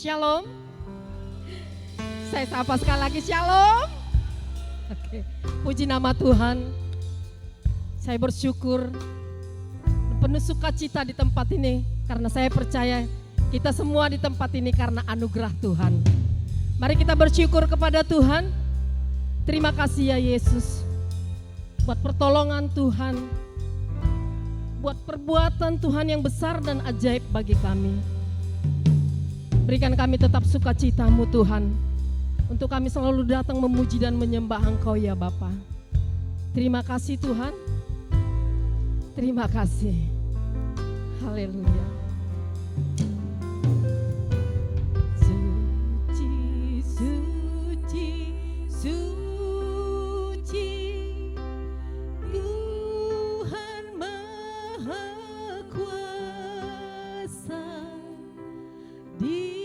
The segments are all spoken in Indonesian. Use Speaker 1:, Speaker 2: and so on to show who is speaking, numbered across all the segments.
Speaker 1: Shalom. Saya sapa sekali lagi shalom. Oke, puji nama Tuhan. Saya bersyukur penuh sukacita di tempat ini karena saya percaya kita semua di tempat ini karena anugerah Tuhan. Mari kita bersyukur kepada Tuhan. Terima kasih ya Yesus buat pertolongan Tuhan, buat perbuatan Tuhan yang besar dan ajaib bagi kami. Berikan kami tetap sukacita-Mu Tuhan, untuk kami selalu datang memuji dan menyembah Engkau ya Bapa. Terima kasih Tuhan, terima kasih. Haleluya. Suci, suci, suci, Tuhan Maha Kuasa. Di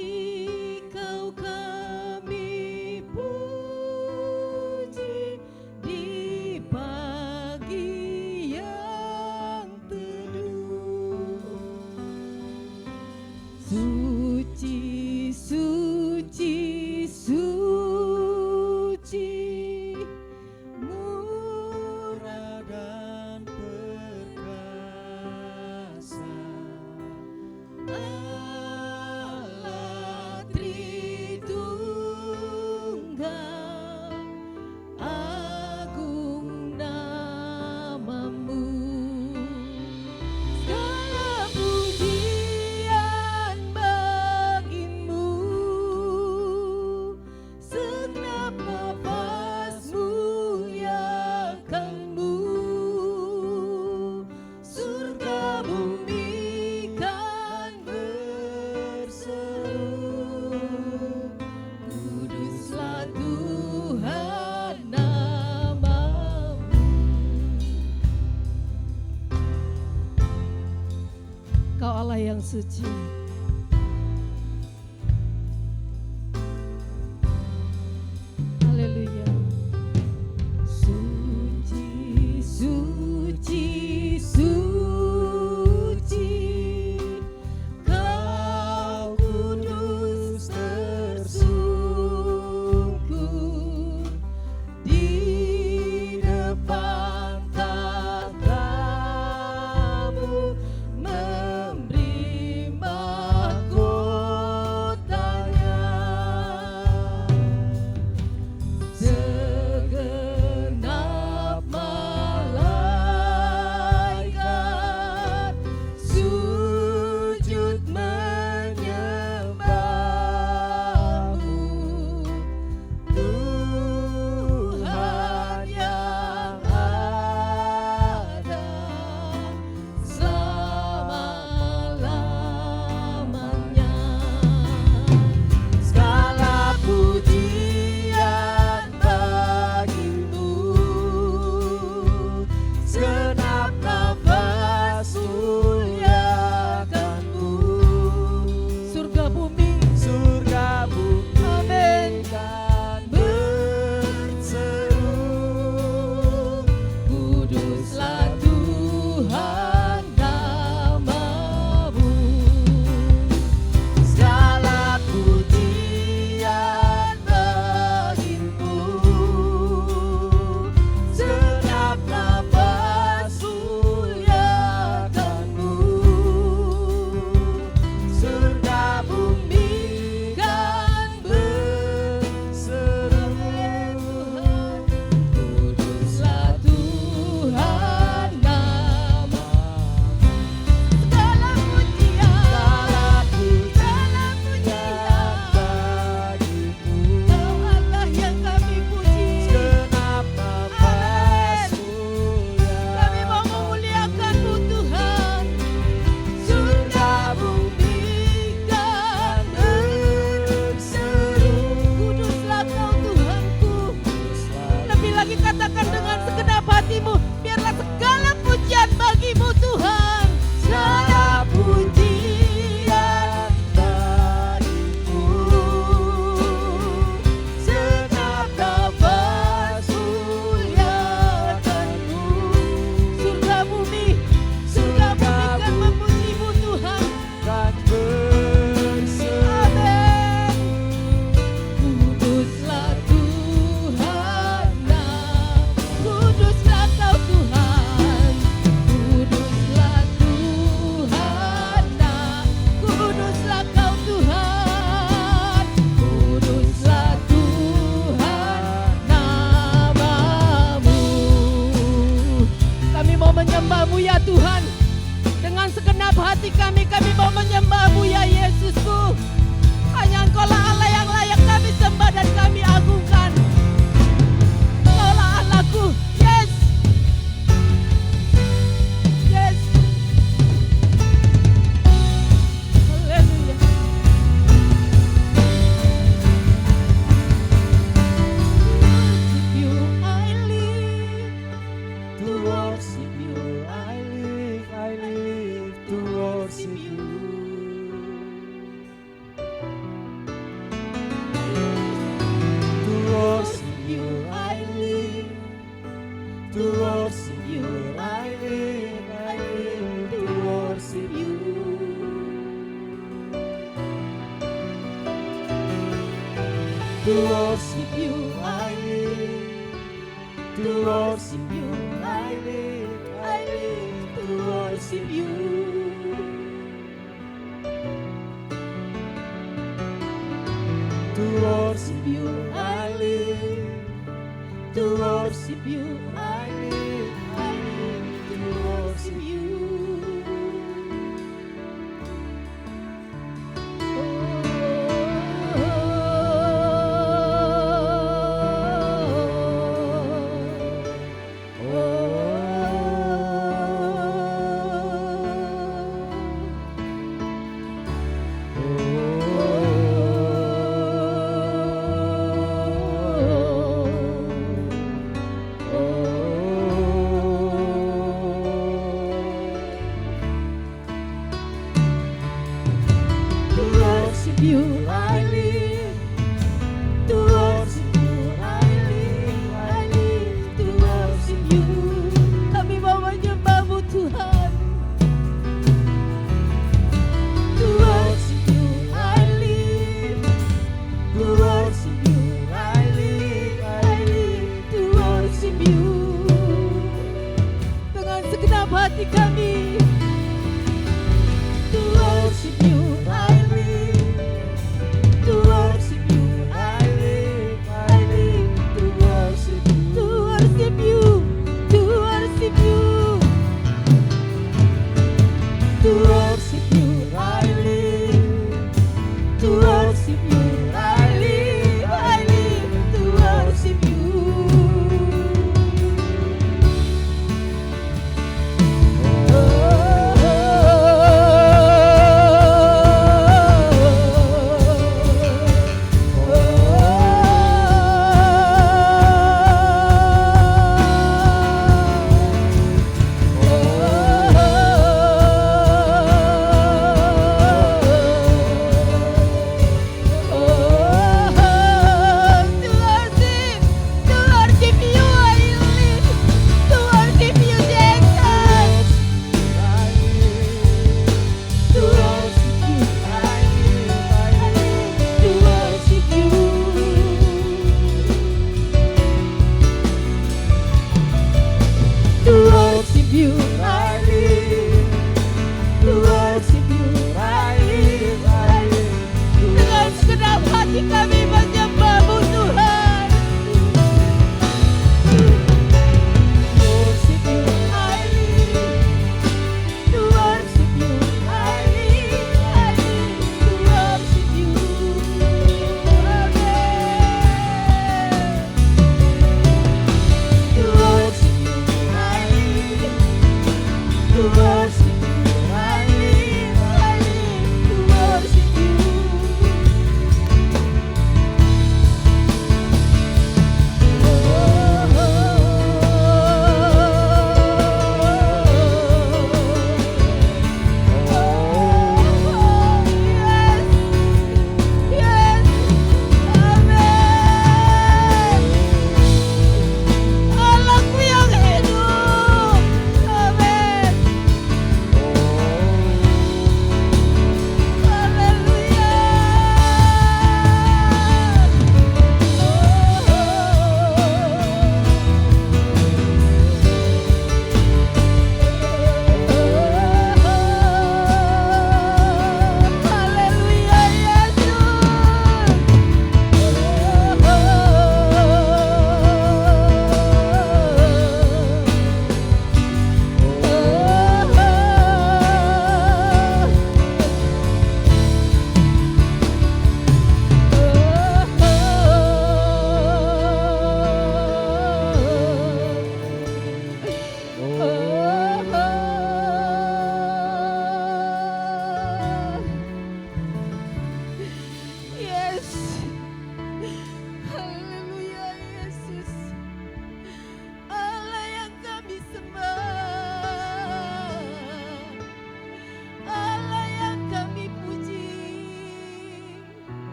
Speaker 1: Kau kami puji di pagi yang teduh. Suci, suci, suci, murah dan perkasa. Allah Tritunggal, agung nama-Mu. Segala pujian bagi-Mu, segenap nafas muliakan-Mu. Surga bumi kan berseru, kuduslah Tuhan nama-Mu. Kau Allah yang suci. Haleluya. Suci, suci, suci, Kau kudus tersungkur di depan tahta-Mu, memberi hati kami mau menyembah-Mu ya Yesusku. Hanya Engkau-lah Allah yang layak kami sembah dan kami agungkan. Engkau-lah Allahku. Yes. Yes. Haleluya.
Speaker 2: To worship you, I live to worship you. To worship you, I live. To worship you, I live to worship you. To worship you, I live. To worship you, I live to worship you. To worship you, I live. To worship you, I live to worship you.
Speaker 1: Oh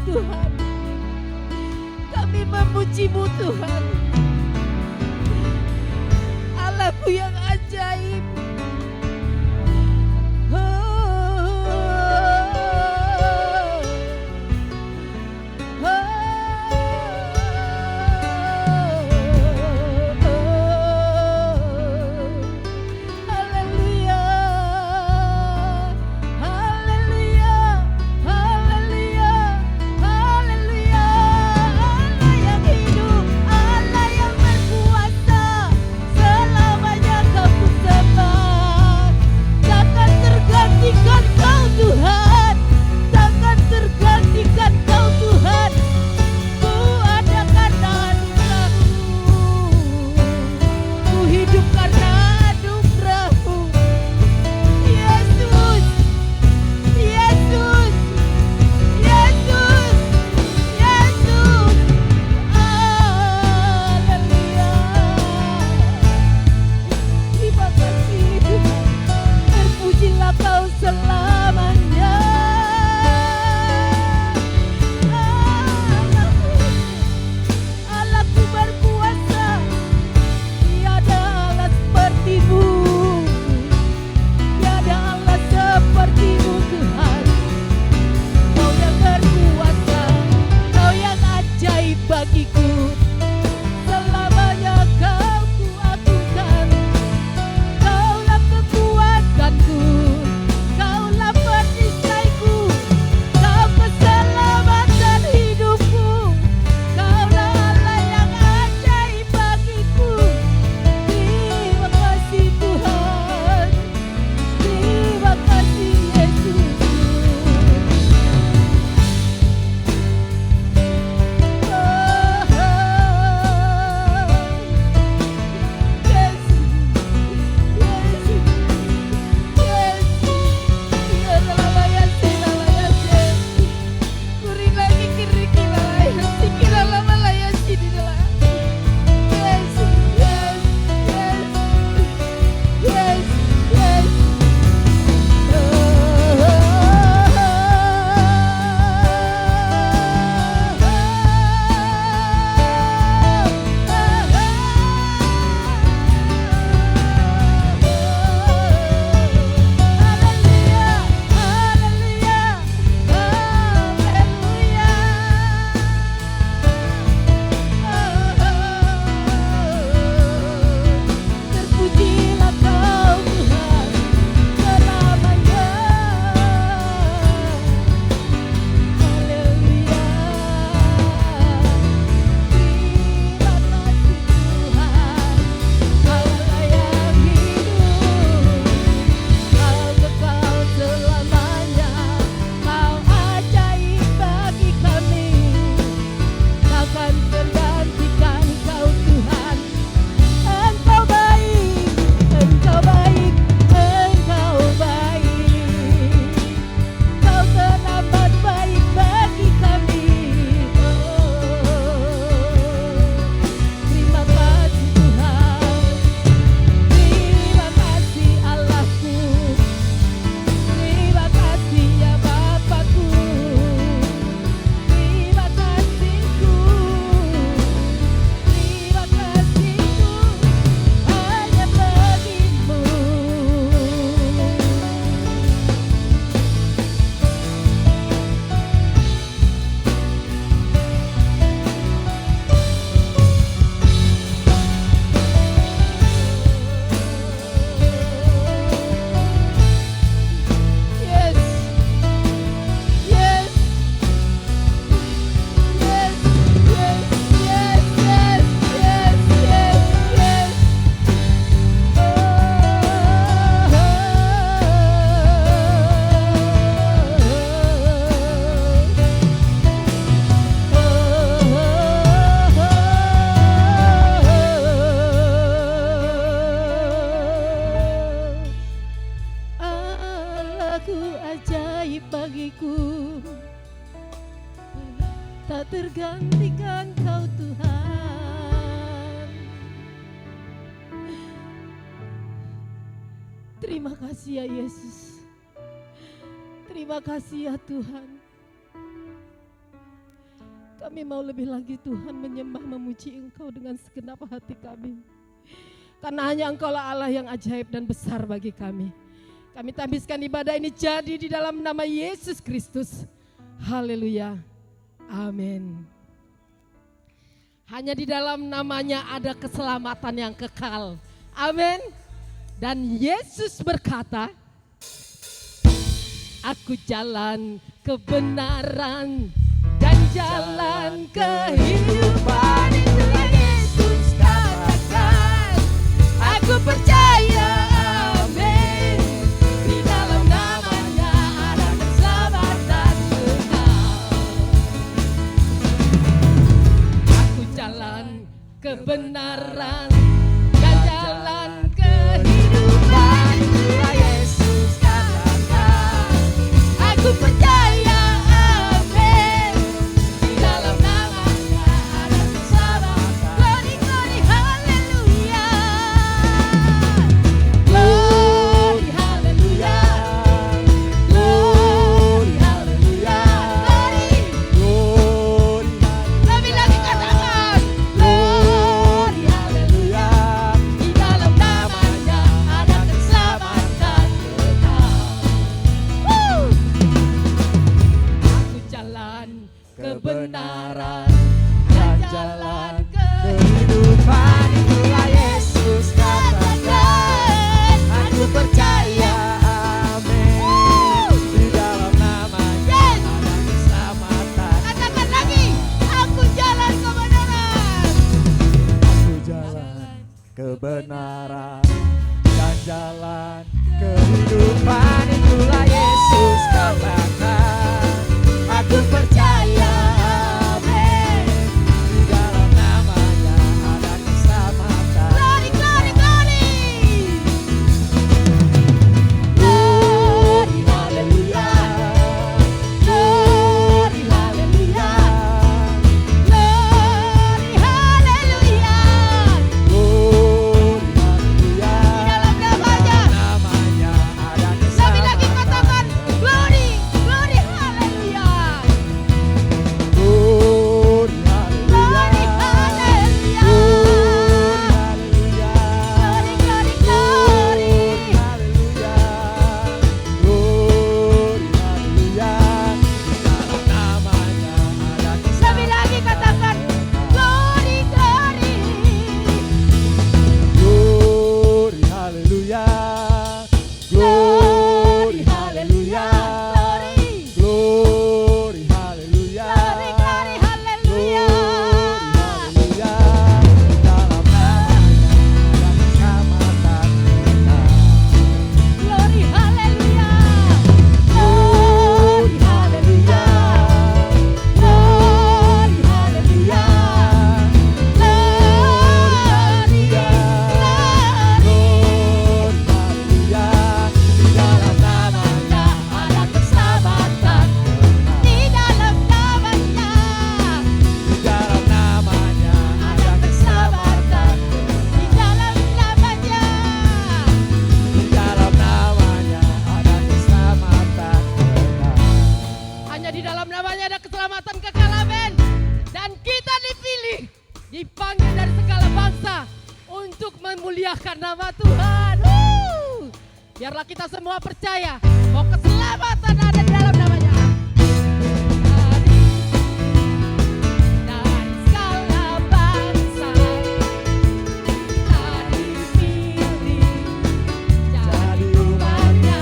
Speaker 1: Tuhan. Kami memuji-Mu Tuhan. Allahku yang ajaib. tak tergantikan Kau Tuhan. Terima kasih ya Yesus. Terima kasih ya Tuhan. Kami mau lebih lagi Tuhan menyembah memuji Engkau dengan segenap hati kami. Karena hanya Engkaulah Allah yang ajaib dan besar bagi kami. Kami tabiskan ibadah ini jadi di dalam nama Yesus Kristus. Haleluya. Amin. Hanya di dalam namanya ada keselamatan yang kekal. Amin. Dan Yesus berkata, aku jalan kebenaran dan jalan kehidupan. Itulah Yesus katakan, aku percaya, amin. Di dalam namanya ada keselamatan kekal. Aku jalan kebenaran dan jalan kehidupan. Itulah Yesus katakan, aku percaya, amin. Di dalam namanya ada keselamatan. Glory, glory, haleluya. Glory, haleluya. Glory, haleluya. Glory. Lebih lagi katakan, glory, haleluya. Di dalam namanya ada keselamatan kekal. Aku jalan kebenaran dan jalan kehidupan. Itulah Yesus katakan, aku percaya, amin. Di dalam namanya ada keselamatan. Katakan lagi, aku jalan kebenaran.
Speaker 2: Aku jalan kebenaran dan jalan kehidupan. Itulah Yesus katakan, aku percaya, amin. Di dalam namanya ada keselamatan.
Speaker 1: Glory, glory, glory. Glory, haleluya. Glory, haleluya. Glory, haleluya.
Speaker 2: Glory, haleluya.
Speaker 1: Di dalam namanya.
Speaker 2: Namanya ada
Speaker 1: Lebih lagi
Speaker 2: keselamatan.
Speaker 1: katakan, glory, glory, haleluya.
Speaker 2: Glory, haleluya.
Speaker 1: Glory, haleluya.
Speaker 2: Glory, haleluya.
Speaker 1: Glory, glory, glory.
Speaker 2: Haleluya. Glory, haleluya. Di dalam namanya ada
Speaker 1: Lebih lagi katakan, glory, glory.
Speaker 2: Glory, haleluya. Glory, haleluya. Glory, haleluya.
Speaker 1: Glory, glory, haleluya.
Speaker 2: Haleluya. Di dalam namanya ada keselamatan kekal.
Speaker 1: Glory, haleluya. Glory, haleluya. Glory, haleluya. Glory, glory. Di dalam namanya ada keselamatan. Di dalam namanya.
Speaker 2: Di dalam namanya ada keselamatan kekal.
Speaker 1: Hanya di dalam namanya ada keselamatan kekal, amin. Dan kita dipilih, dipanggil dari segala bangsa untuk memuliakan nama Tuhan. Biarlah kita semua percaya bahwa keselamatan ada di dalam namanya. Dari segala bangsa kita dipilih jadi umatnya.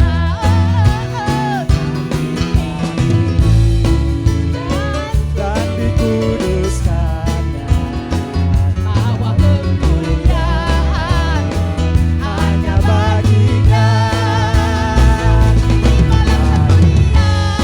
Speaker 2: Dan dikuduskannya
Speaker 1: Bawa kemuliaan
Speaker 2: hanya baginya.
Speaker 1: di malam kemuliaan.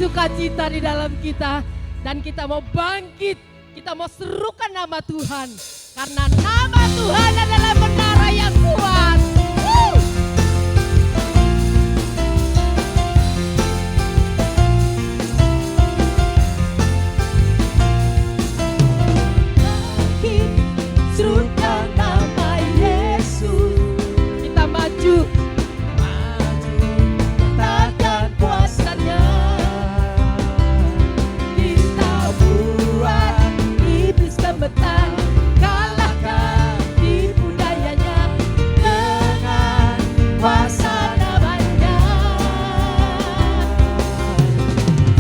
Speaker 1: sukacita di dalam kita. Dan kita mau bangkit, kita mau serukan nama Tuhan. Karena nama Tuhan adalah menara yang kuat.
Speaker 2: Bangkit, serukan nama Yesus.
Speaker 1: Kita maju,
Speaker 2: Katakan kuasanya. Kita buat iblis gemetar, kalahkan tipu dayanya dengan kuasa namanya.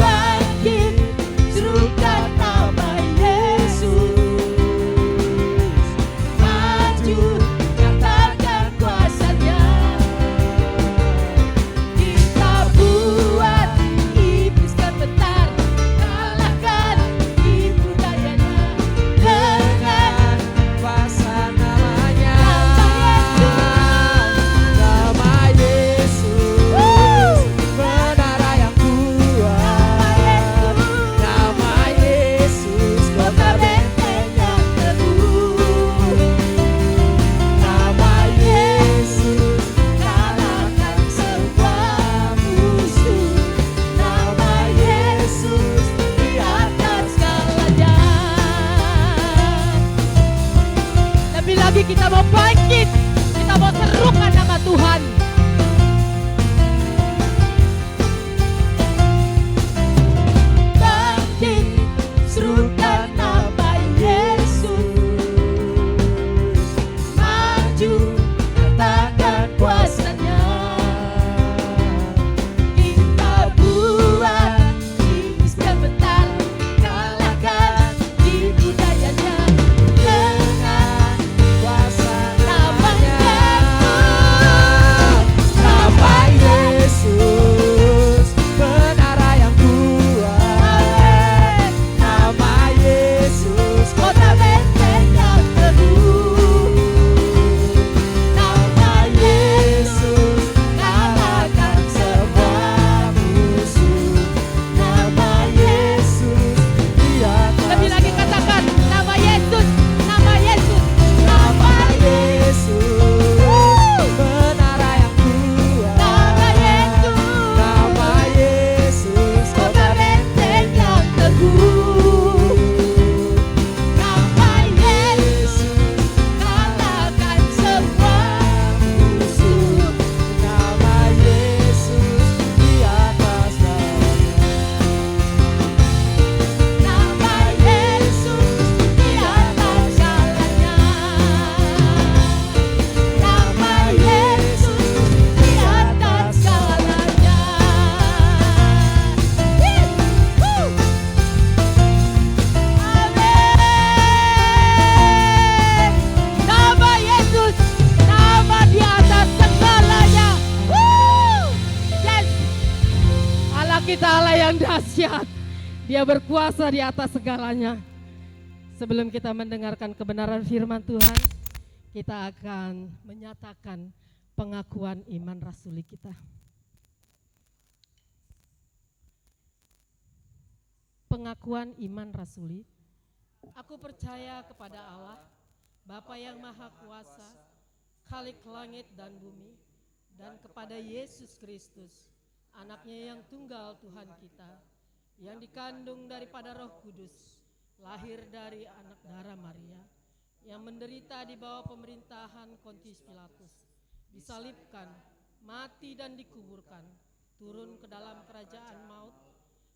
Speaker 2: Bangkit, serukan nama Yesus. Maju, katakan kuasanya. Kita buat iblis gemetar, kalahkan tipu dayanya dengan kuasa namanya. Nama Yesus, menara yang kuat. Nama Yesus, kota benteng yang teguh. Nama Yesus, kalahkan semua musuh. Nama Yesus, di atas segalanya.
Speaker 1: lebih lagi kita mau bangkit, kita mau serukan nama Tuhan.
Speaker 2: Bangkit, serukan nama Yesus. Maju, katakan kuasanya. Kita buat iblis gemetar, kalahkan tipu dayanya dengan kuasa namanya. Nama Yesus, menara yang kuat. Nama Yesus, kota benteng yang teguh. Nama Yesus, kalahkan semua musuh. Nama Yesus, di atas
Speaker 1: Lebih lagi katakan nama Yesus, nama Yesus.
Speaker 2: Nama Yesus, menara yang kuat.
Speaker 1: Nama Yesus.
Speaker 2: Nama Yesus, kota benteng yang teguh. Nama Yesus, kalahkan semua musuh. Nama Yesus, di atas segalanya. Nama Yesus, di atas segalanya. Nama Yesus, di atas segalanya.
Speaker 1: Amin. Nama Yesus, nama di atas segalanya. Yes. Allah kita Allah yang dahsyat. Dia berkuasa di atas segalanya. Sebelum kita mendengarkan kebenaran firman Tuhan, kita akan menyatakan pengakuan iman rasuli kita. Pengakuan iman rasuli. Aku percaya kepada Allah, Bapa yang Maha Kuasa, Khalik langit dan bumi, dan kepada Yesus Kristus, anaknya yang tunggal Tuhan kita, yang dikandung daripada Roh Kudus, lahir dari anak darah Maria, yang menderita di bawah pemerintahan Pontius Pilatus, disalibkan, mati dan dikuburkan, turun ke dalam kerajaan maut,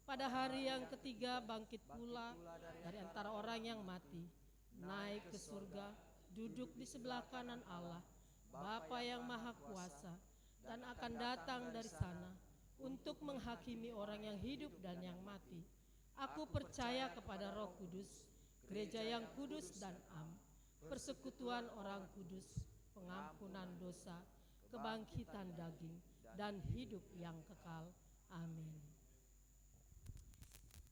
Speaker 1: pada hari yang ketiga bangkit pula dari antara orang yang mati, naik ke surga, duduk di sebelah kanan Allah, Bapa yang Maha Kuasa, dan akan datang dari sana untuk menghakimi orang yang hidup dan yang mati. Aku percaya kepada Roh Kudus, gereja yang kudus dan am, persekutuan orang kudus, pengampunan dosa, kebangkitan daging, dan hidup yang kekal. Amin.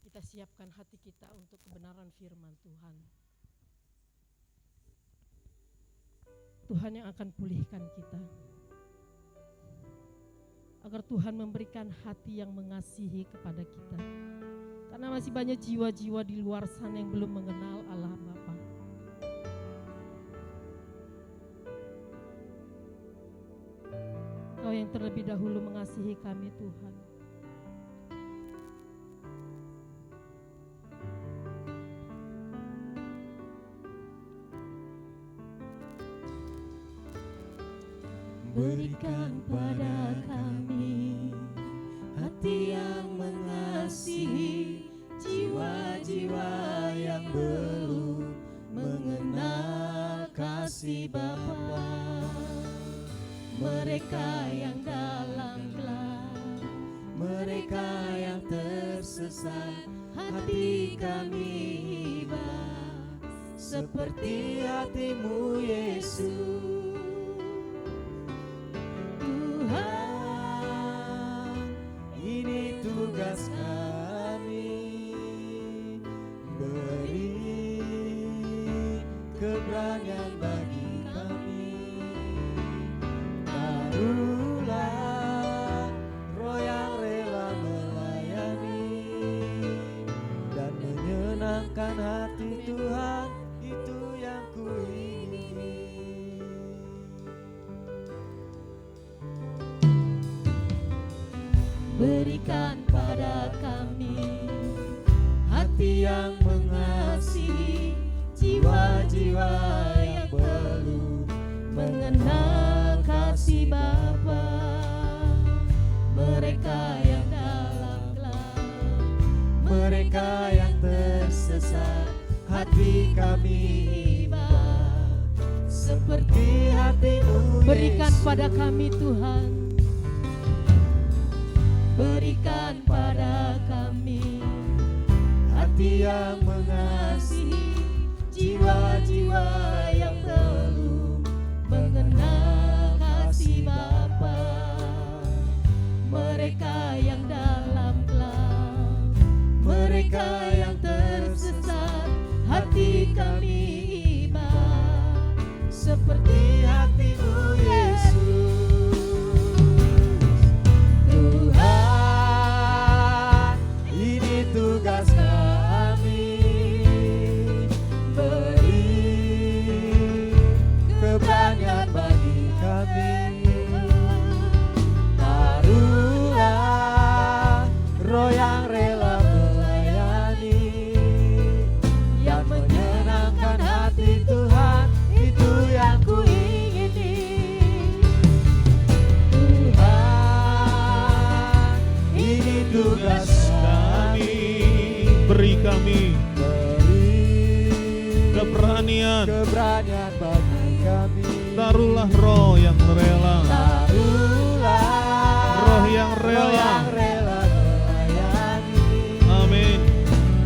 Speaker 1: Kita siapkan hati kita untuk kebenaran firman Tuhan. Tuhan yang akan pulihkan kita. agar Tuhan memberikan hati yang mengasihi kepada kita. Karena masih banyak jiwa-jiwa di luar sana yang belum mengenal Allah Bapa. Kau yang terlebih dahulu mengasihi kami Tuhan.
Speaker 2: Berikan pada kami hati yang mengasihi jiwa-jiwa yang belum mengenal kasih Bapa. Mereka yang dalam gelap, mereka yang tersesat, hati kami iba seperti hatimu Yesus. Tugas kami, beri keberanian bagi kami, taruhlah roh yang rela melayani dan menyenangkan hati Tuhan, itu yang kuingini. Berikan pada kami hati yang mengasihi jiwa-jiwa yang belum mengenal kasih Bapa. Mereka yang dalam gelap, mereka yang tersesat, hati kami iba seperti hatimu Yesus.
Speaker 1: Berikan pada kami Tuhan.
Speaker 2: Berikan pada kami hati yang mengasihi jiwa-jiwa yang belum mengenal kasih Bapa. Mereka yang dalam gelap, mereka yang tersesat, hati kami iba seperti hatimu Yesus. Tugas kami, beri keberanian bagi kami, taruhlah roh yang rela melayani, yang menyenangkan hati Tuhan, itu yang kuingini. Tuhan, ini tugas
Speaker 3: beri kami keberanian
Speaker 2: bagi kami,
Speaker 3: taruhlah roh yang rela, roh yang rela
Speaker 2: melayani,
Speaker 3: amin,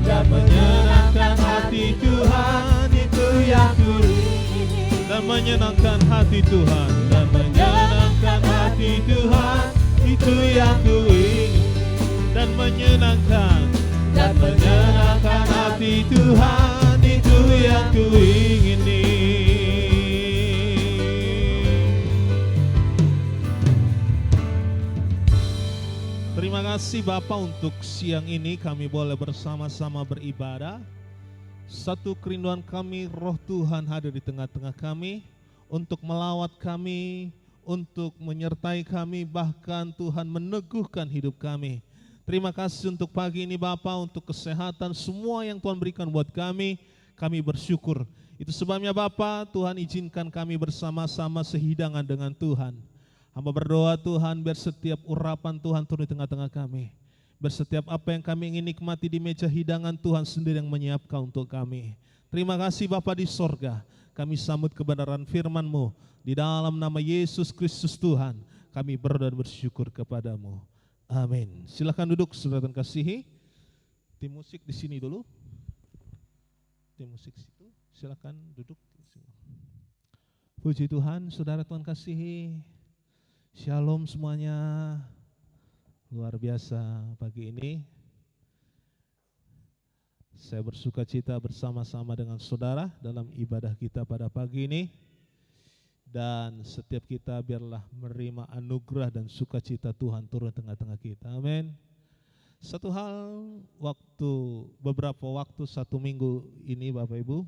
Speaker 3: dan menyenangkan hati Tuhan, itu yang kuingini, dan menyenangkan hati Tuhan, dan menyenangkan hati Tuhan, itu yang kuingini, dan menyenangkan hati Tuhan, itu yang kuingini. Terima kasih Bapa untuk siang ini kami boleh bersama-sama beribadah. Satu kerinduan kami, roh Tuhan hadir di tengah-tengah kami untuk melawat kami, untuk menyertai kami, bahkan Tuhan meneguhkan hidup kami. Terima kasih untuk pagi ini Bapa, untuk kesehatan semua yang Tuhan berikan buat kami bersyukur. Itu sebabnya Bapa, Tuhan izinkan kami bersama-sama sehidangan dengan Tuhan. Hamba berdoa Tuhan, biar setiap urapan Tuhan turun di tengah-tengah kami. Biar setiap apa yang kami ingin nikmati di meja hidangan Tuhan sendiri yang menyiapkan untuk kami. Terima kasih Bapa di sorga, kami sambut kebenaran firman-Mu. Di dalam nama Yesus Kristus Tuhan, kami berdoa dan bersyukur kepadamu. Amin. Silakan duduk, saudara Tuhan kasihi. Tim musik di sini dulu. Tim musik situ, silakan duduk. Puji Tuhan, saudara Tuhan kasihi. Shalom semuanya. Luar biasa pagi ini. Saya bersuka cita bersama-sama dengan saudara dalam ibadah kita pada pagi ini. Dan setiap kita biarlah menerima anugerah dan sukacita Tuhan turun tengah-tengah kita. Amin. Satu hal, beberapa waktu 1 minggu ini Bapak Ibu,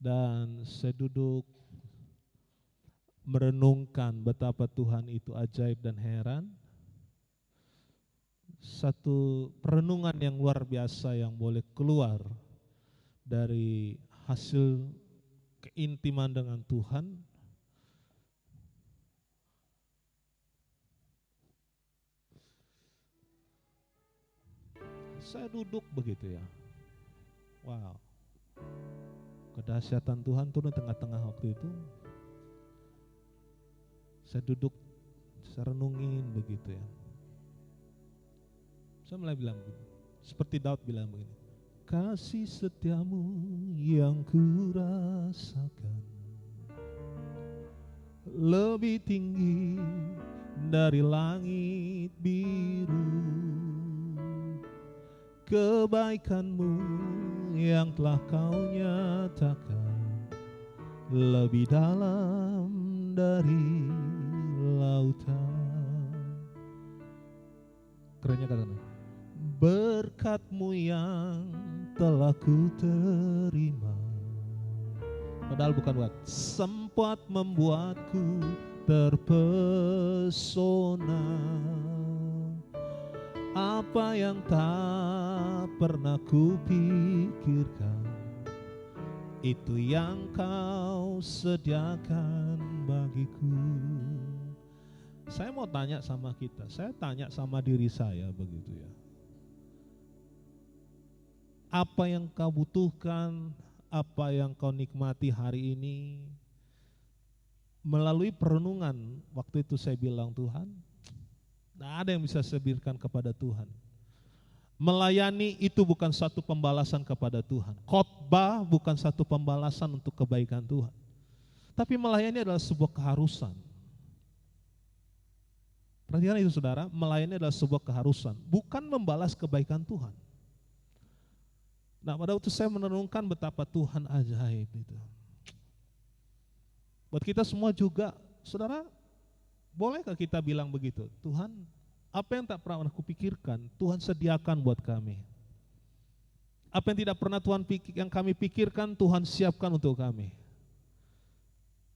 Speaker 3: dan saya duduk merenungkan betapa Tuhan itu ajaib dan heran. Satu perenungan yang luar biasa yang boleh keluar dari hasil keintiman dengan Tuhan. Saya duduk begitu ya. Wow. Kedahsyatan Tuhan turun tengah-tengah waktu itu. Saya duduk, saya renungin begitu ya. Saya mulai bilang begini, seperti Daud bilang begini, kasih setiamu yang kurasakan lebih tinggi dari langit biru, kebaikanmu yang telah kau nyatakan lebih dalam dari lautan. Kerennya katanya, berkat-Mu yang telah ku terima, padahal bukan buat, sempat membuatku terpesona. Apa yang tak pernah ku pikirkan, itu yang kau sediakan bagiku. Saya mau tanya sama kita, saya tanya sama diri saya begitu ya. Apa yang kau butuhkan, apa yang kau nikmati hari ini? Melalui perenungan, waktu itu saya bilang, Tuhan, tidak ada yang bisa saya berikan kepada Tuhan. Melayani itu bukan satu pembalasan kepada Tuhan. Khotbah bukan satu pembalasan untuk kebaikan Tuhan. Tapi melayani adalah sebuah keharusan. Perhatikan itu saudara, melayani adalah sebuah keharusan, bukan membalas kebaikan Tuhan. Nah, pada waktu saya merenungkan betapa Tuhan ajaib itu. Buat kita semua juga, saudara, bolehkah kita bilang begitu? Tuhan, apa yang tak pernah kupikirkan, Tuhan sediakan buat kami. Apa yang tidak pernah yang kami pikirkan, Tuhan siapkan untuk kami.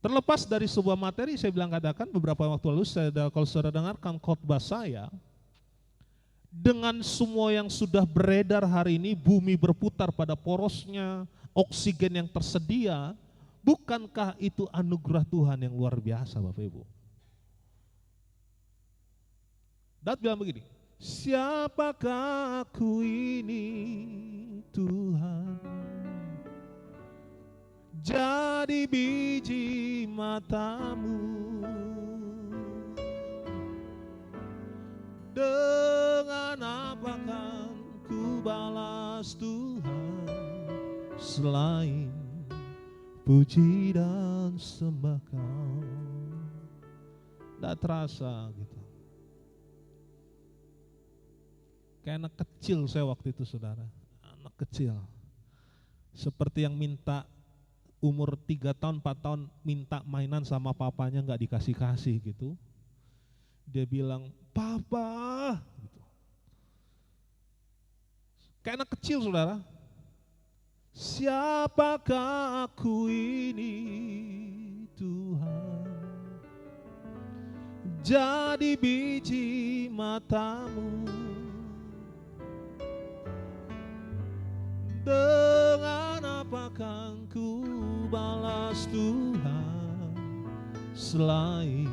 Speaker 3: Terlepas dari sebuah materi, saya bilang katakan beberapa waktu lalu, kalau saudara dengarkan khotbah saya, dengan semua yang sudah beredar hari ini, bumi berputar pada porosnya, oksigen yang tersedia, bukankah itu anugerah Tuhan yang luar biasa Bapak Ibu? Daud bilang begini, siapakah aku ini Tuhan, jadi biji matamu, dengan apa kan ku balas Tuhan, selain puji dan sembah Kau. Tidak terasa gitu. Kayak anak kecil saya waktu itu saudara, anak kecil. Seperti yang minta umur 3 tahun, 4 tahun minta mainan sama papanya gak dikasih-kasih gitu. Dia bilang, Papa gitu. Kayak anak kecil saudara. Siapakah aku ini Tuhan, jadi biji matamu, dengan apakah ku balas Tuhan, selain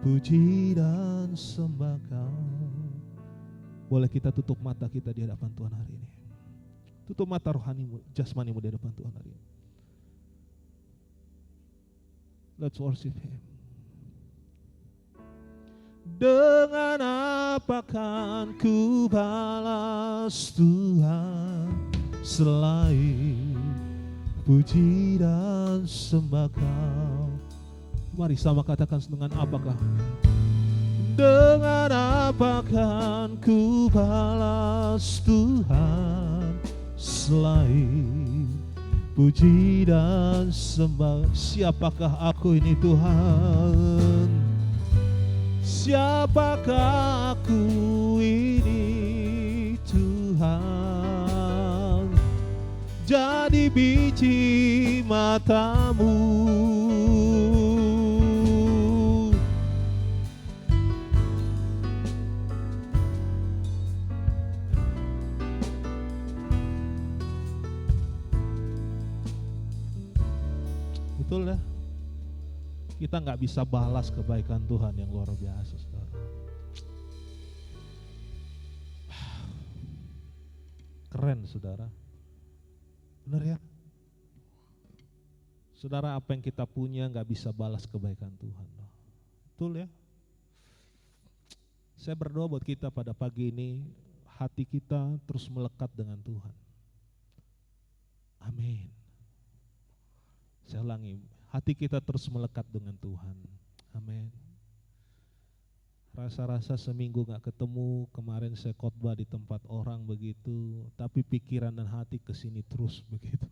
Speaker 3: puji dan sembah Kau. Boleh kita tutup mata kita di hadapan Tuhan hari ini. Tutup mata rohanimu, jasmanimu di hadapan Tuhan hari ini. Let's worship Him. Dengan apa kan ku balas Tuhan, selain puji dan sembah Kau. Mari sama katakan, dengan apakah? Dengan apa kan ku balas Tuhan, selain Puji dan sembah. Siapakah aku ini Tuhan? Siapakah aku ini Tuhan? Jadi biji matamu. Betul ya? Kita nggak bisa balas kebaikan Tuhan yang luar biasa, saudara. Keren, saudara. Benar ya? Saudara, apa yang kita punya nggak bisa balas kebaikan Tuhan. Betul ya? Saya berdoa buat kita pada pagi ini, hati kita terus melekat dengan Tuhan. Amin. Saya ulangi, hati kita terus melekat dengan Tuhan. Amin. Rasa-rasa seminggu gak ketemu, kemarin saya khotbah di tempat orang begitu, tapi pikiran dan hati kesini terus begitu.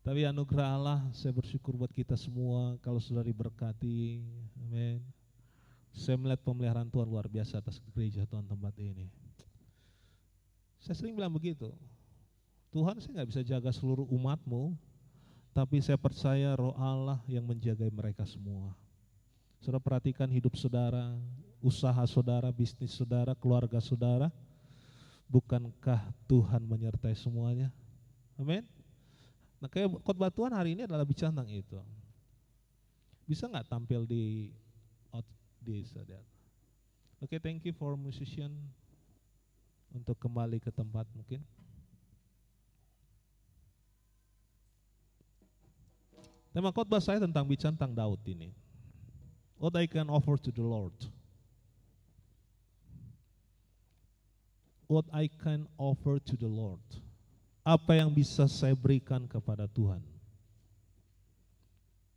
Speaker 3: Tapi anugerah Allah, saya bersyukur buat kita semua kalau sudah diberkati. Amin. Saya melihat pemeliharaan Tuhan luar biasa atas gereja Tuhan tempat ini. Saya sering bilang begitu, Tuhan, saya gak bisa jaga seluruh umatmu, tapi saya percaya Roh Allah yang menjaga mereka semua. Saudara perhatikan hidup saudara, usaha saudara, bisnis saudara, keluarga saudara. Bukankah Tuhan menyertai semuanya? Amin. Nah, kayak khotbah Tuhan hari ini adalah bicara tentang itu. Bisa nggak tampil di saudara? Oke, thank you for musician untuk kembali ke tempat mungkin. Tema khotbah saya tentang bicara tentang Daud ini. What I can offer to the Lord. What I can offer to the Lord. Apa yang bisa saya berikan kepada Tuhan.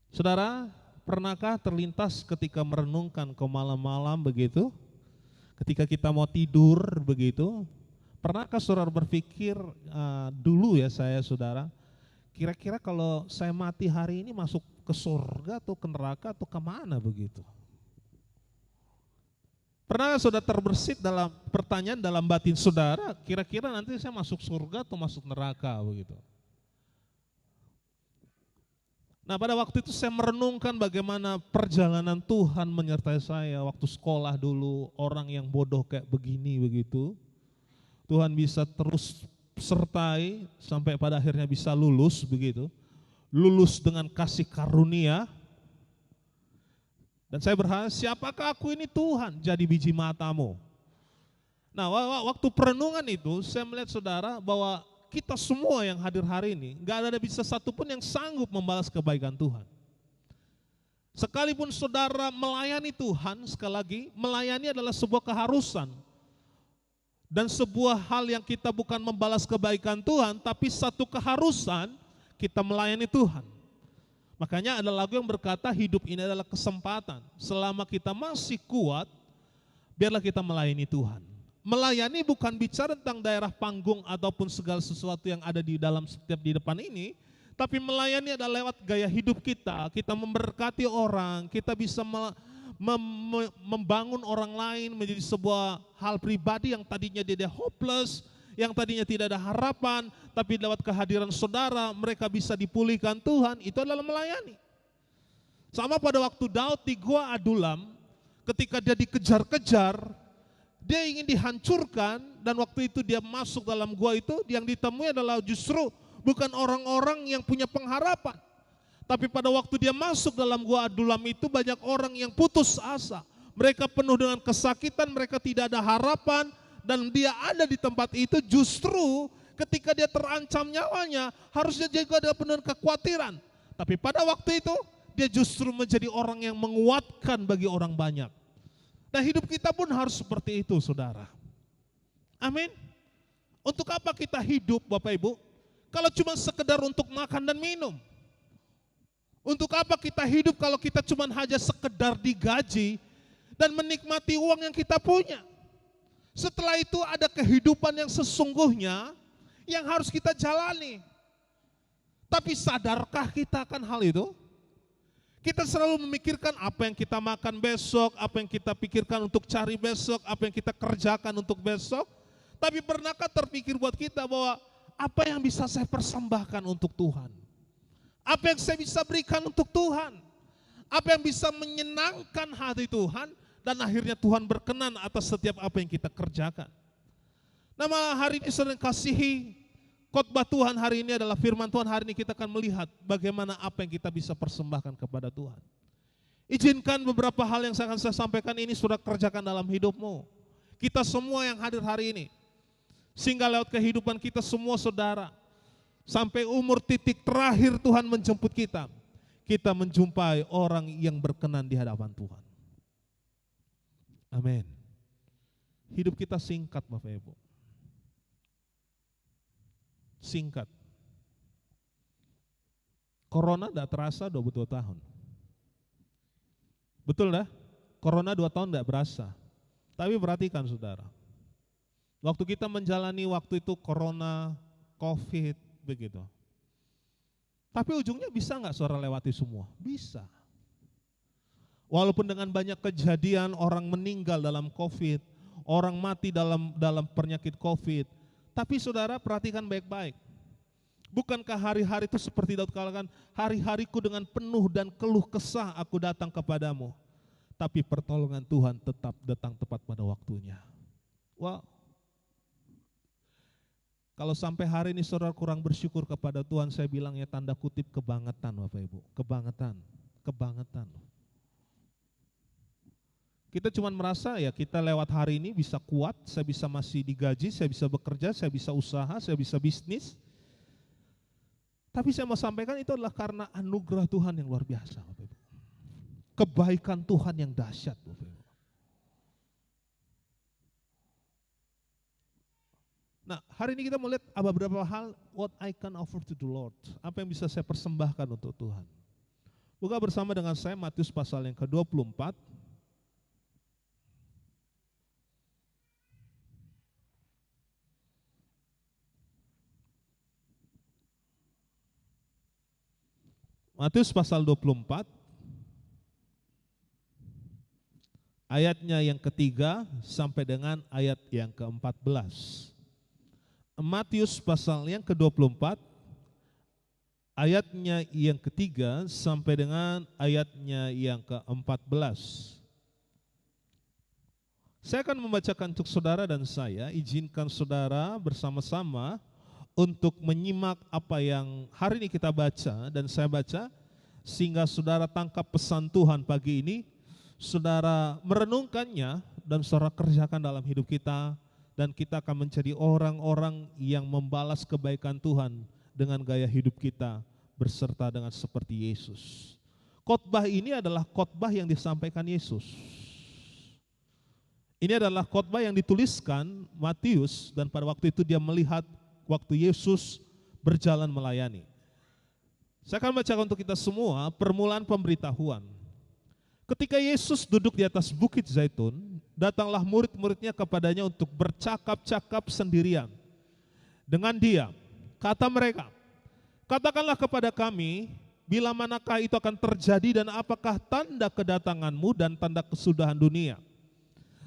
Speaker 3: Saudara, pernahkah terlintas ketika merenungkan ke malam-malam begitu? Ketika kita mau tidur begitu? Pernahkah saudara berpikir dulu ya saya saudara, kira-kira kalau saya mati hari ini masuk ke surga atau ke neraka atau kemana begitu? Pernah saudara terbersit dalam pertanyaan dalam batin saudara, kira-kira nanti saya masuk surga atau masuk neraka begitu? Nah, pada waktu itu saya merenungkan bagaimana perjalanan Tuhan menyertai saya waktu sekolah dulu, orang yang bodoh kayak begini begitu. Tuhan bisa terus sertai sampai pada akhirnya bisa lulus begitu. Lulus dengan kasih karunia. Dan saya berharap, siapakah aku ini Tuhan? Jadi biji matamu. Nah, waktu perenungan itu saya melihat saudara bahwa kita semua yang hadir hari ini gak ada bisa satupun yang sanggup membalas kebaikan Tuhan. Sekalipun saudara melayani Tuhan, sekali lagi melayani adalah sebuah keharusan. Dan sebuah hal yang kita bukan membalas kebaikan Tuhan, tapi satu keharusan kita melayani Tuhan. Makanya ada lagu yang berkata hidup ini adalah kesempatan. Selama kita masih kuat, biarlah kita melayani Tuhan. Melayani bukan bicara tentang daerah panggung ataupun segala sesuatu yang ada di dalam setiap di depan ini, tapi melayani adalah lewat gaya hidup kita. Kita memberkati orang, kita bisa membangun orang lain menjadi sebuah hal pribadi yang tadinya dia hopeless, yang tadinya tidak ada harapan, tapi lewat kehadiran saudara mereka bisa dipulihkan Tuhan. Itu adalah melayani. Sama pada waktu Daud di Gua Adulam, ketika dia dikejar-kejar, dia ingin dihancurkan, dan waktu itu dia masuk dalam gua itu, yang ditemui adalah justru bukan orang-orang yang punya pengharapan. Tapi pada waktu dia masuk dalam Gua Adulam itu banyak orang yang putus asa. Mereka penuh dengan kesakitan, mereka tidak ada harapan, dan dia ada di tempat itu justru ketika dia terancam nyawanya, harusnya juga ada penuh kekhawatiran. Tapi pada waktu itu, dia justru menjadi orang yang menguatkan bagi orang banyak. Nah, hidup kita pun harus seperti itu, saudara. Amin. Untuk apa kita hidup, Bapak Ibu? Kalau cuma sekedar untuk makan dan minum. Untuk apa kita hidup kalau kita cuma hanya sekedar digaji dan menikmati uang yang kita punya? Setelah itu ada kehidupan yang sesungguhnya yang harus kita jalani. Tapi sadarkah kita akan hal itu? Kita selalu memikirkan apa yang kita makan besok, apa yang kita pikirkan untuk cari besok, apa yang kita kerjakan untuk besok. Tapi pernahkah terpikir buat kita bahwa apa yang bisa saya persembahkan untuk Tuhan? Apa yang saya bisa berikan untuk Tuhan? Apa yang bisa menyenangkan hati Tuhan? Dan akhirnya Tuhan berkenan atas setiap apa yang kita kerjakan. Nama hari ini sering kasihi, khotbah Tuhan hari ini adalah firman Tuhan. Hari ini kita akan melihat bagaimana apa yang kita bisa persembahkan kepada Tuhan. Izinkan beberapa hal yang akan saya sampaikan ini sudah kerjakan dalam hidupmu. Kita semua yang hadir hari ini. Sehingga lewat kehidupan kita semua saudara. Sampai umur titik terakhir Tuhan menjemput kita. Kita menjumpai orang yang berkenan di hadapan Tuhan. Amin. Hidup kita singkat Bapak Ibu. Singkat. Corona tidak terasa 22 tahun. Betul dah? Corona 2 tahun tidak berasa. Tapi perhatikan saudara. Waktu kita menjalani waktu itu Corona, Covid, begitu. Tapi ujungnya bisa nggak saudara lewati semua? Bisa. Walaupun dengan banyak kejadian orang meninggal dalam Covid, orang mati dalam penyakit Covid, tapi saudara perhatikan baik-baik. Bukankah hari-hari itu seperti Daud katakan, hari-hariku dengan penuh dan keluh kesah aku datang kepadamu. Tapi pertolongan Tuhan tetap datang tepat pada waktunya. Wow. Kalau sampai hari ini saudara kurang bersyukur kepada Tuhan, saya bilangnya tanda kutip kebangetan Bapak Ibu. Kebangetan. Kita cuma merasa ya kita lewat hari ini bisa kuat, saya bisa masih digaji, saya bisa bekerja, saya bisa usaha, saya bisa bisnis. Tapi saya mau sampaikan itu adalah karena anugerah Tuhan yang luar biasa Bapak Ibu. Kebaikan Tuhan yang dahsyat Bapak Ibu. Nah hari ini kita mau lihat beberapa hal what I can offer to the Lord. Apa yang bisa saya persembahkan untuk Tuhan. Buka bersama dengan saya Matius pasal yang ke-24. Matius pasal 24, ayatnya yang ketiga sampai dengan ayat yang ke-14. Matius pasal yang ke-24, ayatnya yang ketiga sampai dengan ayatnya yang ke-14. Saya akan membacakan untuk saudara dan saya, izinkan saudara bersama-sama untuk menyimak apa yang hari ini kita baca dan saya baca, sehingga saudara tangkap pesan Tuhan pagi ini, saudara merenungkannya dan saudara kerjakan dalam hidup kita, dan kita akan menjadi orang-orang yang membalas kebaikan Tuhan dengan gaya hidup kita berserta dengan seperti Yesus. Khotbah ini adalah khotbah yang disampaikan Yesus. Ini adalah khotbah yang dituliskan Matius dan pada waktu itu dia melihat waktu Yesus berjalan melayani. Saya akan bacakan untuk kita semua permulaan pemberitahuan. Ketika Yesus duduk di atas bukit Zaitun, datanglah murid-muridnya kepadanya untuk bercakap-cakap sendirian dengan dia. Kata mereka, katakanlah kepada kami, bila manakah itu akan terjadi dan apakah tanda kedatanganmu dan tanda kesudahan dunia.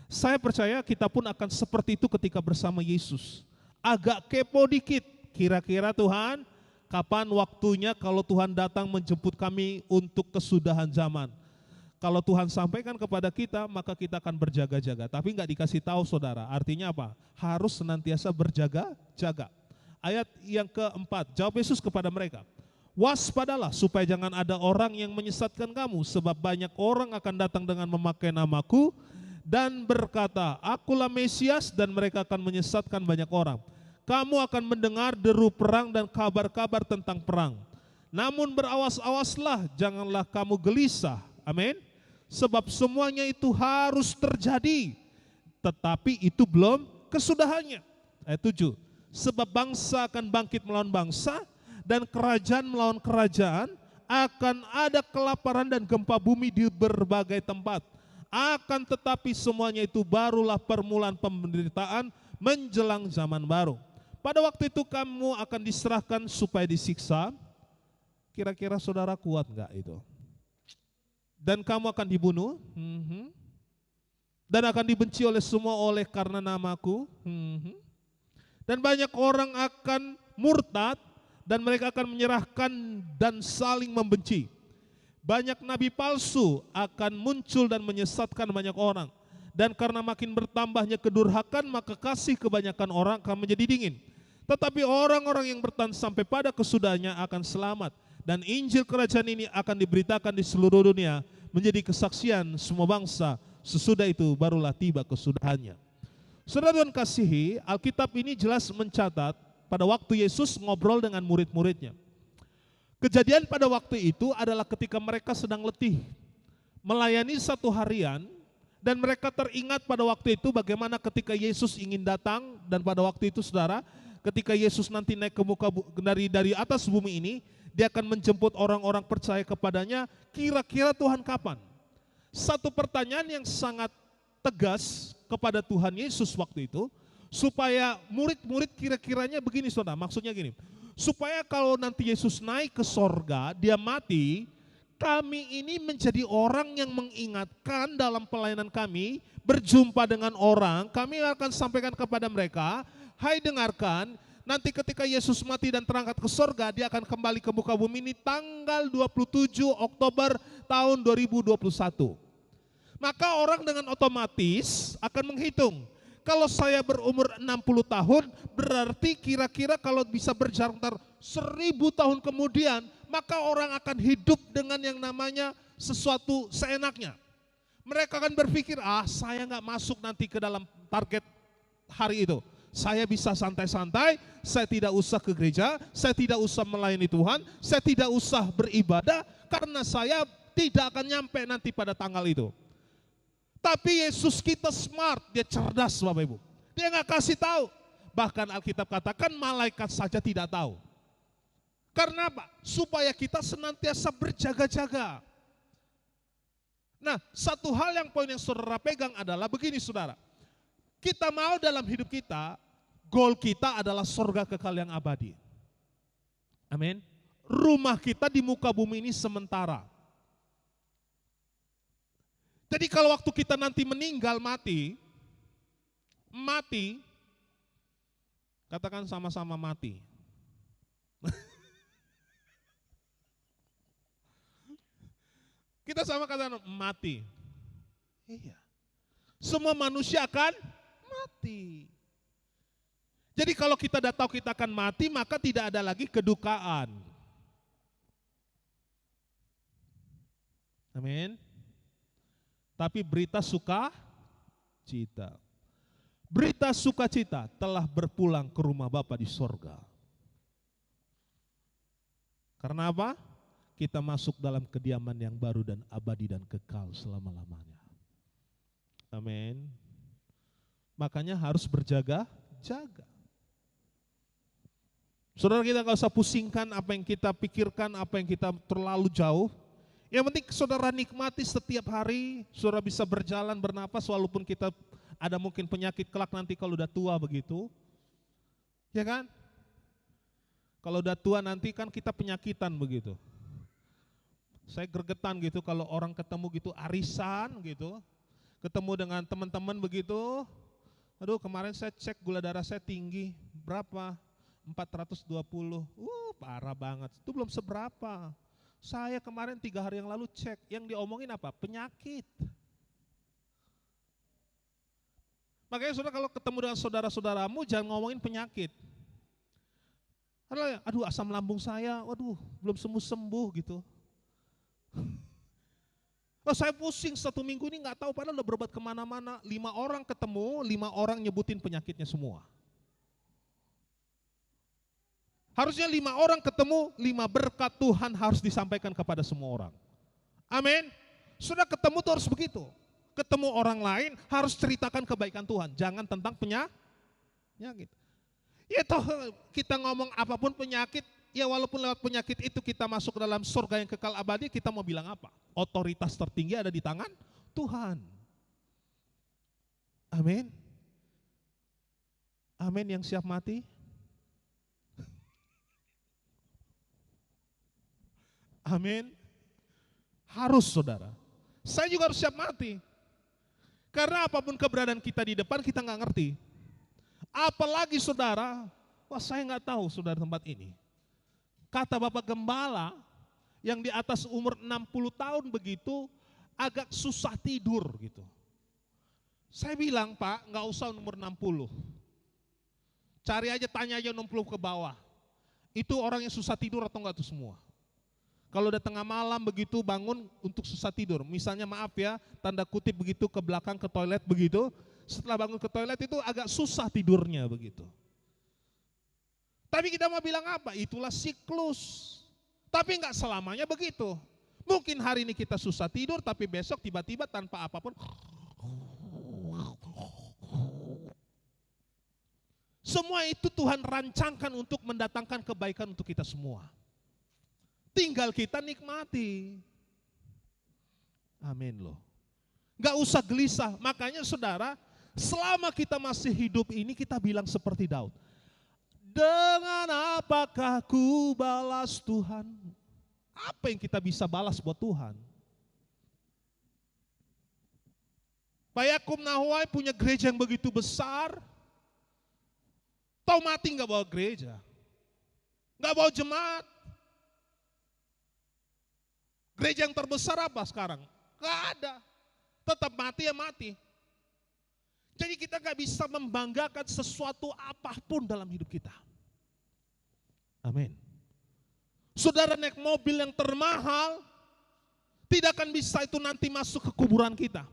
Speaker 3: Saya percaya kita pun akan seperti itu ketika bersama Yesus. Agak kepo dikit, kira-kira Tuhan kapan waktunya kalau Tuhan datang menjemput kami untuk kesudahan zaman. Kalau Tuhan sampaikan kepada kita maka kita akan berjaga-jaga. Tapi enggak dikasih tahu saudara, artinya apa? Harus senantiasa berjaga-jaga. Ayat yang keempat, jawab Yesus kepada mereka, waspadalah supaya jangan ada orang yang menyesatkan kamu, sebab banyak orang akan datang dengan memakai namaku dan berkata, akulah Mesias, dan mereka akan menyesatkan banyak orang. Kamu akan mendengar deru perang dan kabar-kabar tentang perang. Namun berawas-awaslah, janganlah kamu gelisah. Amin. Sebab semuanya itu harus terjadi, tetapi itu belum kesudahannya. Ayat 7. Sebab bangsa akan bangkit melawan bangsa, dan kerajaan melawan kerajaan, akan ada kelaparan dan gempa bumi di berbagai tempat. Akan tetapi semuanya itu barulah permulaan penderitaan menjelang zaman baru. Pada waktu itu kamu akan diserahkan supaya disiksa, Kira-kira saudara kuat nggak itu? Dan kamu akan dibunuh, dan akan dibenci oleh semua oleh karena namaku. Dan banyak orang akan murtad dan mereka akan menyerahkan dan saling membenci. Banyak nabi palsu akan muncul dan menyesatkan banyak orang. Dan karena makin bertambahnya kedurhakan, maka kasih kebanyakan orang akan menjadi dingin. Tetapi orang-orang yang bertahan sampai pada kesudahannya akan selamat. Dan Injil kerajaan ini akan diberitakan di seluruh dunia, menjadi kesaksian semua bangsa. Sesudah itu barulah tiba kesudahannya. Saudara Tuhan kasihi, Alkitab ini jelas mencatat pada waktu Yesus ngobrol dengan murid-muridnya. Kejadian pada waktu itu adalah ketika mereka sedang letih, melayani satu harian, dan mereka teringat pada waktu itu bagaimana ketika Yesus ingin datang, dan pada waktu itu saudara, ketika Yesus nanti naik ke muka dari atas bumi ini, dia akan menjemput orang-orang percaya kepadanya, kira-kira Tuhan kapan? Satu pertanyaan yang sangat tegas kepada Tuhan Yesus waktu itu, supaya murid-murid kira-kiranya begini saudara, maksudnya gini, supaya kalau nanti Yesus naik ke sorga, dia mati, kami ini menjadi orang yang mengingatkan dalam pelayanan kami, berjumpa dengan orang, kami akan sampaikan kepada mereka, hai dengarkan, nanti ketika Yesus mati dan terangkat ke sorga, dia akan kembali ke muka bumi ini tanggal 27 Oktober tahun 2021. Maka orang dengan otomatis akan menghitung, kalau saya berumur 60 tahun, berarti kira-kira kalau bisa berjarak 1000 tahun kemudian, maka orang akan hidup dengan yang namanya sesuatu seenaknya. Mereka akan berpikir, saya nggak masuk nanti ke dalam target hari itu. Saya bisa santai-santai, saya tidak usah ke gereja, saya tidak usah melayani Tuhan, saya tidak usah beribadah, karena saya tidak akan nyampe nanti pada tanggal itu. Tapi Yesus kita smart, dia cerdas Bapak Ibu. Dia nggak kasih tahu. Bahkan Alkitab katakan malaikat saja tidak tahu. Karena apa? Supaya kita senantiasa berjaga-jaga. Nah, satu hal yang poin yang saudara pegang adalah begini saudara. Kita mau dalam hidup kita, goal kita adalah surga kekal yang abadi. Amin. Rumah kita di muka bumi ini sementara. Jadi kalau waktu kita nanti meninggal mati, katakan sama-sama mati. Kita sama katakan mati. Iya. Semua manusia akan mati. Jadi kalau kita sudah tahu kita akan mati, maka tidak ada lagi kedukaan. Amin. Tapi berita sukacita. Berita sukacita telah berpulang ke rumah Bapa di sorga. Karena apa? Kita masuk dalam kediaman yang baru dan abadi dan kekal selama-lamanya. Amin. Makanya harus berjaga-jaga. Saudara, kita gak usah pusingkan apa yang kita pikirkan, apa yang kita terlalu jauh. Yang penting saudara nikmati setiap hari, saudara bisa berjalan, bernapas, walaupun kita ada mungkin penyakit kelak nanti kalau udah tua begitu. Ya kan? Kalau udah tua nanti kan kita penyakitan begitu. Saya gregetan gitu kalau orang ketemu gitu arisan gitu. Ketemu dengan teman-teman begitu. Aduh, kemarin saya cek gula darah saya tinggi. Berapa? 420. Parah banget. Itu belum seberapa. Saya kemarin 3 hari yang lalu cek, yang diomongin apa? Penyakit. Makanya saudara kalau ketemu dengan saudara-saudaramu jangan ngomongin penyakit. Aduh asam lambung saya, waduh belum sembuh-sembuh gitu. Saya pusing 1 minggu ini nggak tahu padahal udah berobat kemana-mana. 5 orang ketemu, 5 orang nyebutin penyakitnya semua. Harusnya 5 orang ketemu, 5 berkat Tuhan harus disampaikan kepada semua orang. Amin. Sudah ketemu tuh harus begitu. Ketemu orang lain harus ceritakan kebaikan Tuhan. Jangan tentang penyakit. Ya toh kita ngomong apapun penyakit, ya walaupun lewat penyakit itu kita masuk ke dalam surga yang kekal abadi, kita mau bilang apa? Otoritas tertinggi ada di tangan Tuhan. Amin. Amin, yang siap mati. Amin. Harus saudara. Saya juga harus siap mati. Karena apapun keberadaan kita di depan kita nggak ngerti. Apalagi saudara, wah saya nggak tahu saudara tempat ini. Kata Bapak Gembala yang di atas umur 60 tahun begitu agak susah tidur gitu. Saya bilang Pak nggak usah umur 60. Cari aja tanya aja 60 ke bawah. Itu orang yang susah tidur atau enggak tuh semua. Kalau udah tengah malam begitu bangun untuk susah tidur. Misalnya maaf ya, tanda kutip begitu ke belakang ke toilet begitu. Setelah bangun ke toilet itu agak susah tidurnya begitu. Tapi kita mau bilang apa? Itulah siklus. Tapi enggak selamanya begitu. Mungkin hari ini kita susah tidur tapi besok tiba-tiba tanpa apapun. Semua itu Tuhan rancangkan untuk mendatangkan kebaikan untuk kita semua. Tinggal kita nikmati. Amin loh. Gak usah gelisah. Makanya saudara, selama kita masih hidup ini kita bilang seperti Daud. Dengan apakah ku balas Tuhan? Apa yang kita bisa balas buat Tuhan? Pak Yakub Nahuai punya gereja yang begitu besar. Tahu mati gak bawa gereja? Gak bawa jemaat? Gereja yang terbesar apa sekarang? Gak ada. Tetap mati ya mati. Jadi kita gak bisa membanggakan sesuatu apapun dalam hidup kita. Amin. Saudara naik mobil yang termahal, tidak akan bisa itu nanti masuk ke kuburan kita.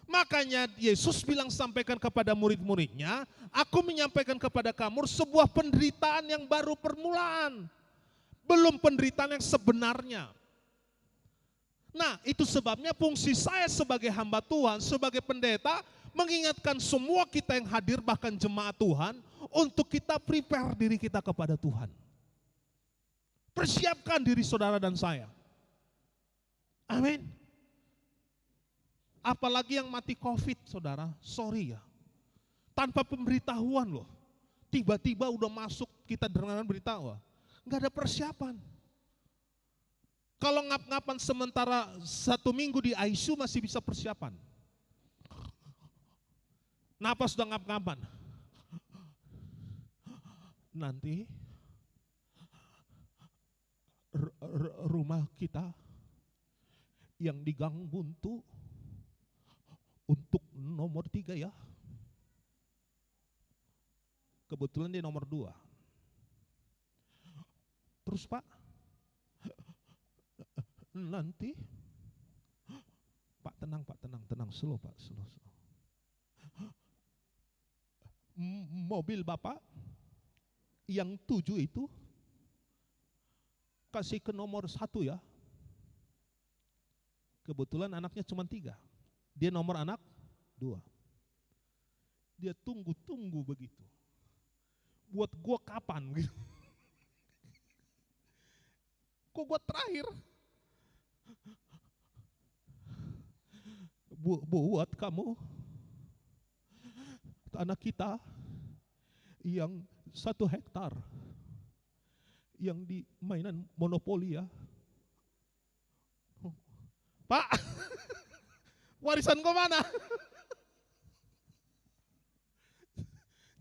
Speaker 3: Makanya Yesus bilang sampaikan kepada murid-muridnya, aku menyampaikan kepada kamu sebuah penderitaan yang baru permulaan. Belum penderitaan yang sebenarnya. Nah, itu sebabnya fungsi saya sebagai hamba Tuhan, sebagai pendeta, mengingatkan semua kita yang hadir, bahkan jemaat Tuhan, untuk kita prepare diri kita kepada Tuhan. Persiapkan diri saudara dan saya. Amin. Apalagi yang mati COVID, saudara, sorry ya. Tanpa pemberitahuan loh. Tiba-tiba udah masuk kita dengan berita, wah, nggak ada persiapan. Kalau ngap-ngapan sementara 1 minggu di ICU masih bisa persiapan. Napas sudah ngap-ngapan. Nanti rumah kita yang di Gang Buntu untuk nomor 3 ya. Kebetulan dia nomor 2. Terus Pak, nanti Pak tenang, slow Pak, slow. Mobil Bapak yang 7 itu kasih ke nomor 1 ya. Kebetulan anaknya cuma 3. Dia nomor anak 2. Dia tunggu begitu. Buat gua kapan gitu. Kok gua terakhir? Buat kamu, tanah kita yang 1 hektar, yang di mainan monopoli ya. Pak, warisan gua mana?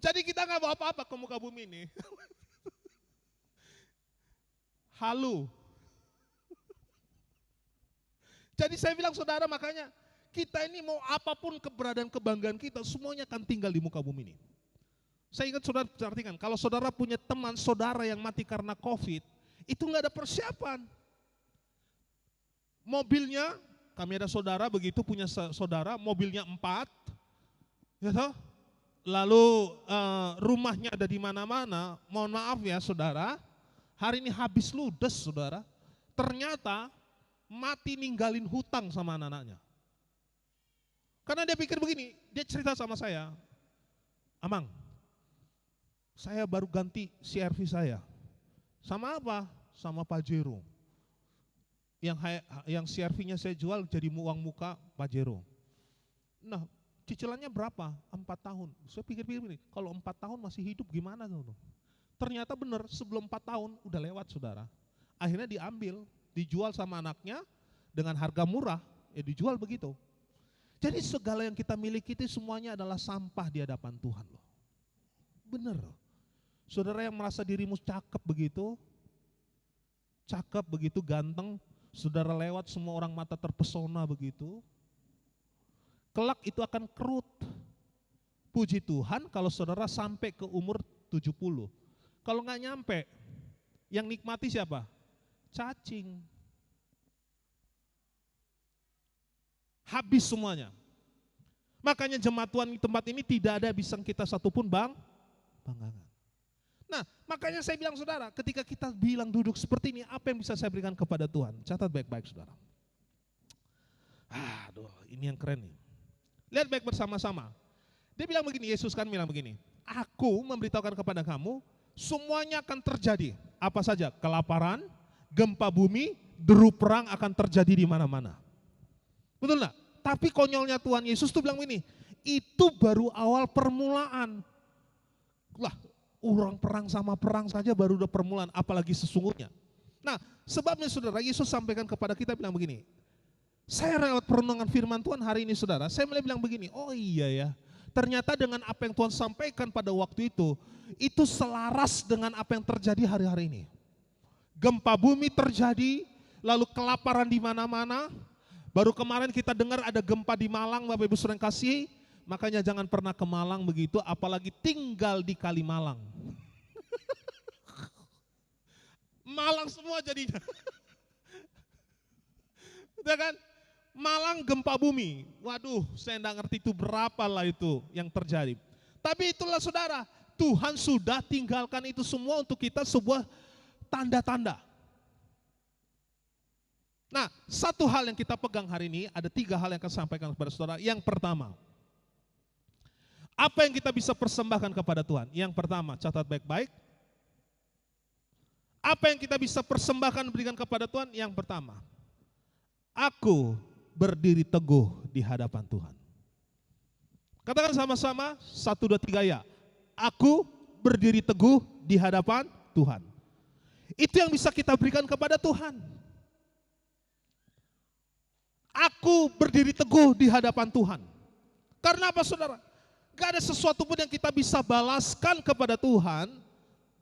Speaker 3: Jadi kita nggak bawa apa-apa ke muka bumi ini. Halu. Jadi saya bilang saudara, makanya kita ini mau apapun keberadaan kebanggaan kita, semuanya akan tinggal di muka bumi ini. Saya ingat saudara perhatikan, kalau saudara punya teman saudara yang mati karena COVID, itu nggak ada persiapan. Mobilnya, kami ada saudara begitu punya saudara, mobilnya 4, ya toh? Lalu rumahnya ada di mana-mana. Mohon maaf ya saudara, hari ini habis ludes saudara. Ternyata mati ninggalin hutang sama anak-anaknya. Karena dia pikir begini, dia cerita sama saya, Amang, saya baru ganti CR-V saya. Sama apa? Sama Pajero. Yang CR-V-nya saya jual jadi uang muka Pajero. Nah, cicilannya berapa? 4 tahun. Saya pikir-pikir ini, kalau 4 tahun masih hidup gimana tuh? Ternyata benar, sebelum 4 tahun udah lewat saudara. Akhirnya diambil dijual sama anaknya dengan harga murah, dijual begitu. Jadi segala yang kita miliki itu semuanya adalah sampah di hadapan Tuhan loh. Bener. Saudara yang merasa dirimu cakep begitu, ganteng, saudara lewat semua orang mata terpesona begitu, kelak itu akan kerut. Puji Tuhan kalau saudara sampai ke umur 70. Kalau nggak nyampe, yang nikmati siapa? Cacing. Habis semuanya. Makanya jemaat Tuhan di tempat ini tidak ada bisa kita satupun banggakan. Nah, makanya saya bilang saudara, ketika kita bilang duduk seperti ini, apa yang bisa saya berikan kepada Tuhan? Catat baik-baik saudara. Aduh, ini yang keren nih. Lihat baik bersama-sama. Dia bilang begini, Yesus kan bilang begini, aku memberitahukan kepada kamu, semuanya akan terjadi. Apa saja? Kelaparan, gempa bumi, deru perang akan terjadi di mana-mana. Betul enggak? Tapi konyolnya Tuhan Yesus tuh bilang begini, itu baru awal permulaan. Lah, orang perang sama perang saja baru udah permulaan, apalagi sesungguhnya. Nah, sebabnya saudara, Yesus sampaikan kepada kita bilang begini, saya lewat perenungan firman Tuhan hari ini saudara, saya mulai bilang begini, oh iya ya, ternyata dengan apa yang Tuhan sampaikan pada waktu itu selaras dengan apa yang terjadi hari-hari ini. Gempa bumi terjadi, lalu kelaparan di mana-mana. Baru kemarin kita dengar ada gempa di Malang, Bapak Ibu Saudara yang kasih, makanya jangan pernah ke Malang begitu, apalagi tinggal di Kalimalang. Malang semua jadinya. Udah kan? Malang gempa bumi, waduh saya enggak ngerti itu berapa lah itu yang terjadi. Tapi itulah saudara, Tuhan sudah tinggalkan itu semua untuk kita sebuah tanda-tanda. Nah, satu hal yang kita pegang hari ini, ada 3 hal yang akan saya sampaikan kepada saudara. Yang pertama, apa yang kita bisa persembahkan kepada Tuhan? Yang pertama, catat baik-baik. Apa yang kita bisa persembahkan berikan kepada Tuhan? Yang pertama, aku berdiri teguh di hadapan Tuhan. Katakan sama-sama, 1, 2, 3 ya. Aku berdiri teguh di hadapan Tuhan. Itu yang bisa kita berikan kepada Tuhan. Aku berdiri teguh di hadapan Tuhan. Karena apa saudara? Gak ada sesuatu pun yang kita bisa balaskan kepada Tuhan.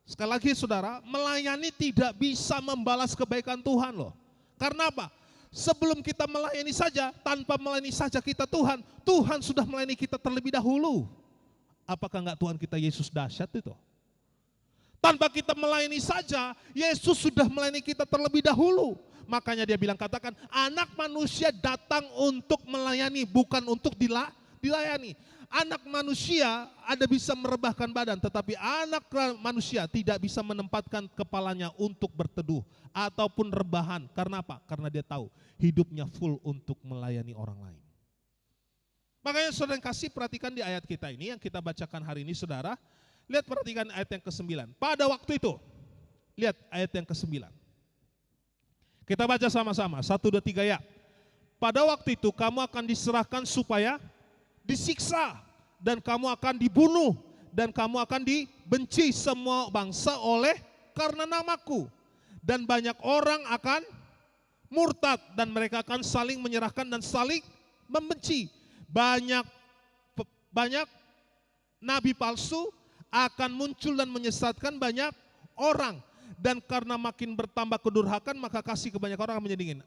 Speaker 3: Sekali lagi saudara, melayani tidak bisa membalas kebaikan Tuhan loh. Karena apa? Sebelum kita melayani saja, tanpa melayani saja kita Tuhan, Tuhan sudah melayani kita terlebih dahulu. Apakah enggak Tuhan kita Yesus dahsyat itu? Tanpa kita melayani saja, Yesus sudah melayani kita terlebih dahulu. Makanya dia bilang, katakan, anak manusia datang untuk melayani, bukan untuk dilayani. Anak manusia ada bisa merebahkan badan, tetapi anak manusia tidak bisa menempatkan kepalanya untuk berteduh ataupun rebahan. Karena apa? Karena dia tahu hidupnya full untuk melayani orang lain. Makanya saudara yang kasih, perhatikan di ayat kita ini yang kita bacakan hari ini saudara. Lihat, perhatikan ayat yang ke-9. Pada waktu itu, lihat ayat yang ke-9. Kita baca sama-sama, 1, 2, 3 ya. Pada waktu itu kamu akan diserahkan supaya disiksa, dan kamu akan dibunuh, dan kamu akan dibenci semua bangsa oleh karena namaku. Dan banyak orang akan murtad, dan mereka akan saling menyerahkan dan saling membenci. Banyak nabi palsu akan muncul dan menyesatkan banyak orang. Dan karena makin bertambah kedurhakan, maka kasih ke banyak orang akan menjadi dingin.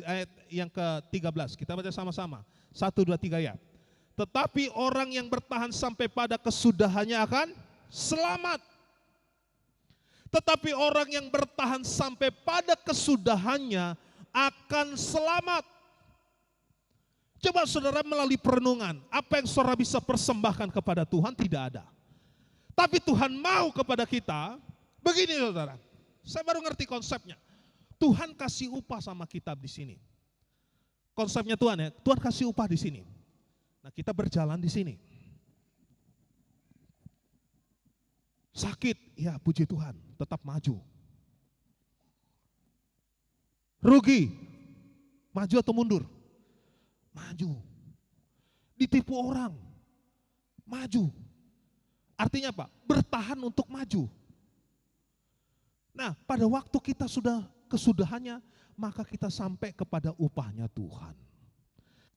Speaker 3: Ayat yang ke-13, kita baca sama-sama. 1, 2, 3 ya. Tetapi orang yang bertahan sampai pada kesudahannya akan selamat. Tetapi orang yang bertahan sampai pada kesudahannya akan selamat. Coba saudara melalui perenungan, apa yang saudara bisa persembahkan kepada Tuhan? Tidak ada. Tapi Tuhan mau kepada kita, begini saudara. Saya baru ngerti konsepnya. Tuhan kasih upah sama kita di sini. Konsepnya Tuhan ya, Tuhan kasih upah di sini. Nah, kita berjalan di sini. Sakit, ya puji Tuhan, tetap maju. Rugi, maju atau mundur? Maju. Ditipu orang, maju. Artinya apa? Bertahan untuk maju. Nah, pada waktu kita sudah kesudahannya, maka kita sampai kepada upahnya Tuhan.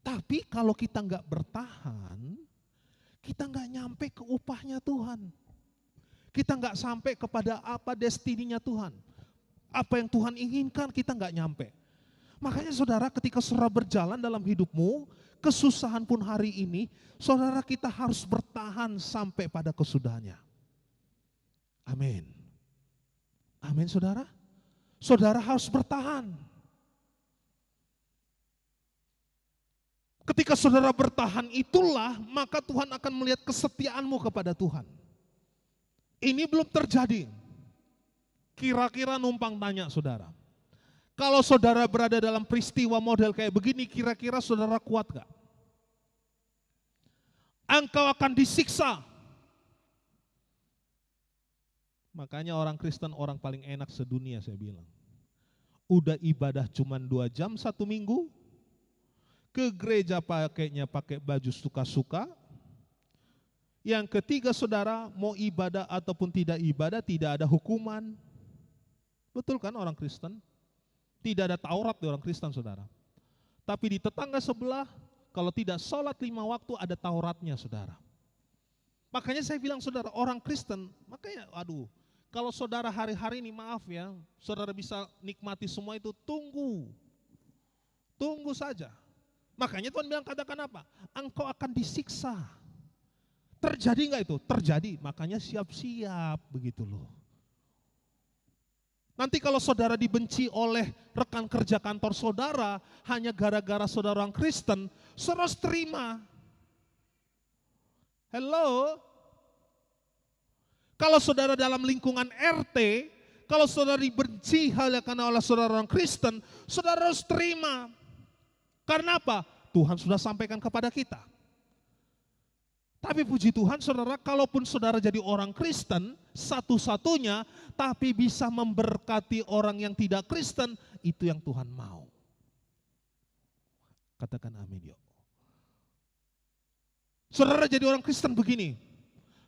Speaker 3: Tapi kalau kita nggak bertahan, kita nggak nyampe ke upahnya Tuhan. Kita nggak sampai kepada apa destininya Tuhan. Apa yang Tuhan inginkan kita nggak nyampe. Makanya saudara, ketika saudara berjalan dalam hidupmu, kesusahan pun hari ini, saudara, kita harus bertahan sampai pada kesudahannya. Amin. Amin saudara. Saudara harus bertahan. Ketika saudara bertahan itulah, maka Tuhan akan melihat kesetiaanmu kepada Tuhan. Ini belum terjadi. Kira-kira numpang tanya saudara. Kalau saudara berada dalam peristiwa model kayak begini, kira-kira saudara kuat gak? Engkau akan disiksa. Makanya orang Kristen orang paling enak sedunia saya bilang. Udah ibadah cuma 2 jam 1 minggu, ke gereja pakainya pakai baju suka-suka. Yang ketiga saudara, mau ibadah ataupun tidak ibadah tidak ada hukuman. Betul kan orang Kristen? Tidak ada Taurat di orang Kristen saudara. Tapi di tetangga sebelah, kalau tidak sholat 5 waktu ada Tauratnya saudara. Makanya saya bilang saudara, orang Kristen, makanya kalau saudara hari-hari ini maaf ya, saudara bisa nikmati semua itu, tunggu saja. Makanya Tuhan bilang katakan apa? Engkau akan disiksa. Terjadi enggak itu? Terjadi, makanya siap-siap begitu loh. Nanti kalau saudara dibenci oleh rekan kerja kantor saudara, hanya gara-gara saudara orang Kristen, saudara harus terima. Hello? Kalau saudara dalam lingkungan RT, kalau saudara dibenci hanya karena oleh saudara orang Kristen, saudara harus terima. Karena apa? Tuhan sudah sampaikan kepada kita. Tapi puji Tuhan saudara, kalaupun saudara jadi orang Kristen, satu-satunya, tapi bisa memberkati orang yang tidak Kristen, itu yang Tuhan mau. Katakan amin yuk. Saudara jadi orang Kristen begini,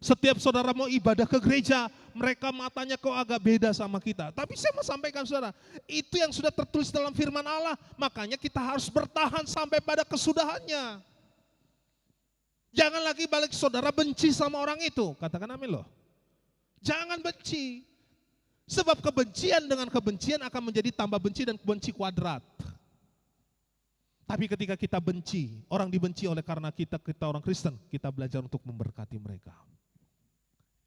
Speaker 3: setiap saudara mau ibadah ke gereja, mereka matanya kok agak beda sama kita. Tapi saya mau sampaikan saudara, itu yang sudah tertulis dalam firman Allah, makanya kita harus bertahan sampai pada kesudahannya. Jangan lagi balik saudara benci sama orang itu. Katakan amin loh. Jangan benci. Sebab kebencian dengan kebencian akan menjadi tambah benci dan benci kuadrat. Tapi ketika kita benci, orang dibenci oleh karena kita orang Kristen, kita belajar untuk memberkati mereka.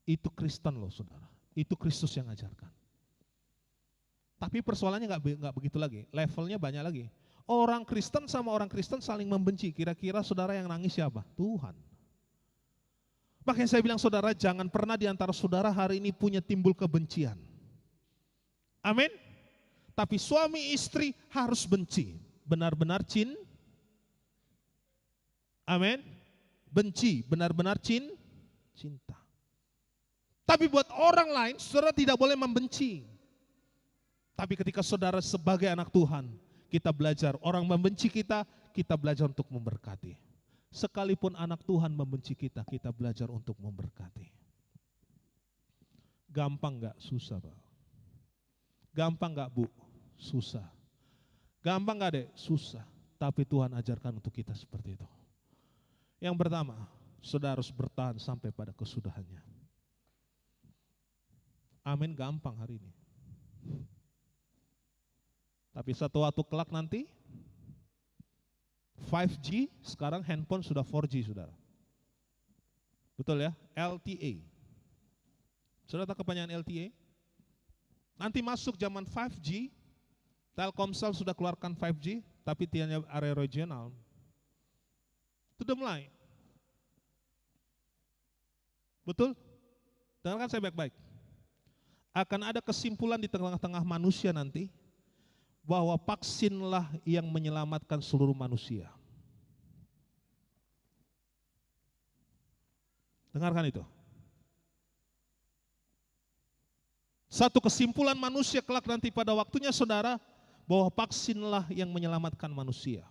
Speaker 3: Itu Kristen loh saudara. Itu Kristus yang ajarkan. Tapi persoalannya nggak begitu lagi. Levelnya banyak lagi. Orang Kristen sama orang Kristen saling membenci. Kira-kira saudara yang nangis siapa? Tuhan. Makanya saya bilang saudara, jangan pernah di antara saudara hari ini punya timbul kebencian. Amin. Tapi suami istri harus benci. Benar-benar amin. Benci, benar-benar cinta. Tapi buat orang lain, saudara tidak boleh membenci. Tapi ketika saudara sebagai anak Tuhan, kita belajar, orang membenci kita, kita belajar untuk memberkati. Sekalipun anak Tuhan membenci kita, kita belajar untuk memberkati. Gampang gak? Susah Pak. Gampang gak Bu? Susah. Gampang gak Dek? Susah. Tapi Tuhan ajarkan untuk kita seperti itu. Yang pertama, saudara harus bertahan sampai pada kesudahannya. Amin, gampang hari ini. Tapi satu waktu kelak nanti 5G, sekarang handphone sudah 4G saudara. Betul ya? LTE. Saudara tahu kepanjangan LTE? Nanti masuk zaman 5G, Telkomsel sudah keluarkan 5G, tapi tidak area regional. Itu udah mulai. Betul? Dengarkan saya baik-baik. Akan ada kesimpulan di tengah-tengah manusia nanti, bahwa vaksinlah yang menyelamatkan seluruh manusia. Dengarkan itu. Satu kesimpulan manusia kelak nanti pada waktunya saudara, bahwa vaksinlah yang menyelamatkan manusia.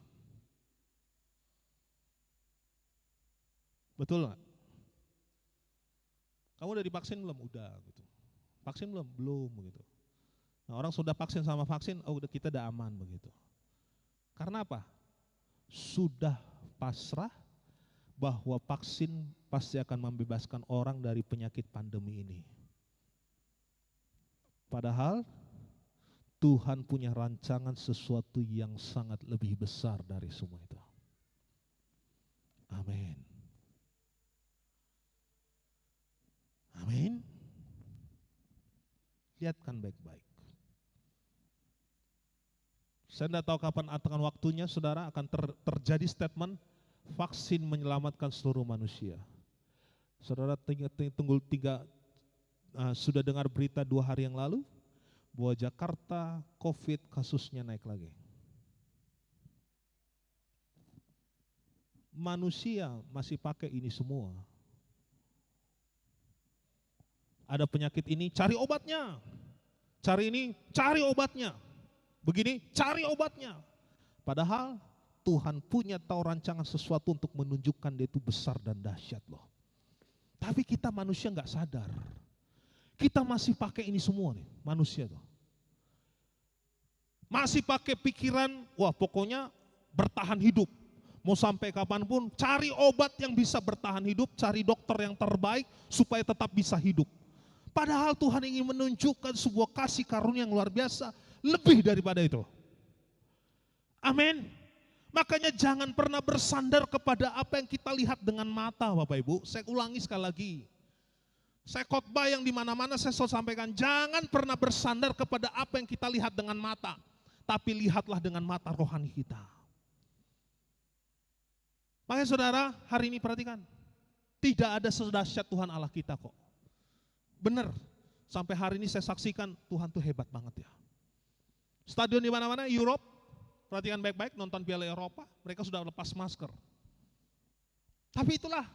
Speaker 3: Betul nggak? Kamu udah divaksin belum? Udah gitu. Vaksin belum? Belum gitu. Nah, orang sudah vaksin sama vaksin, oh udah kita udah aman begitu. Karena apa? Sudah pasrah bahwa vaksin pasti akan membebaskan orang dari penyakit pandemi ini. Padahal Tuhan punya rancangan sesuatu yang sangat lebih besar dari semua itu. Amin. Amin. Lihatkan baik-baik. Saya tidak tahu kapan akan waktunya, saudara, akan terjadi statement vaksin menyelamatkan seluruh manusia. Saudara sudah dengar berita 2 hari yang lalu bahwa Jakarta COVID kasusnya naik lagi. Manusia masih pakai ini semua. Ada penyakit ini, cari obatnya. Cari ini, cari obatnya. Begini, cari obatnya. Padahal Tuhan punya tahu rancangan sesuatu untuk menunjukkan dia itu besar dan dahsyat loh. Tapi kita manusia nggak sadar. Kita masih pakai ini semua nih, manusia tuh. Masih pakai pikiran, wah pokoknya bertahan hidup. Mau sampai kapanpun, cari obat yang bisa bertahan hidup, cari dokter yang terbaik supaya tetap bisa hidup. Padahal Tuhan ingin menunjukkan sebuah kasih karunia yang luar biasa, lebih daripada itu. Amin. Makanya jangan pernah bersandar kepada apa yang kita lihat dengan mata, Bapak Ibu. Saya ulangi sekali lagi. Saya khotbah yang di mana-mana saya selalu sampaikan, jangan pernah bersandar kepada apa yang kita lihat dengan mata, tapi lihatlah dengan mata rohani kita. Makanya saudara, hari ini perhatikan, tidak ada sedahsyat Tuhan Allah kita kok. Benar, sampai hari ini saya saksikan Tuhan tuh hebat banget ya. Stadion di mana-mana, Europe, perhatikan baik-baik, nonton Piala Eropa, mereka sudah lepas masker. Tapi itulah,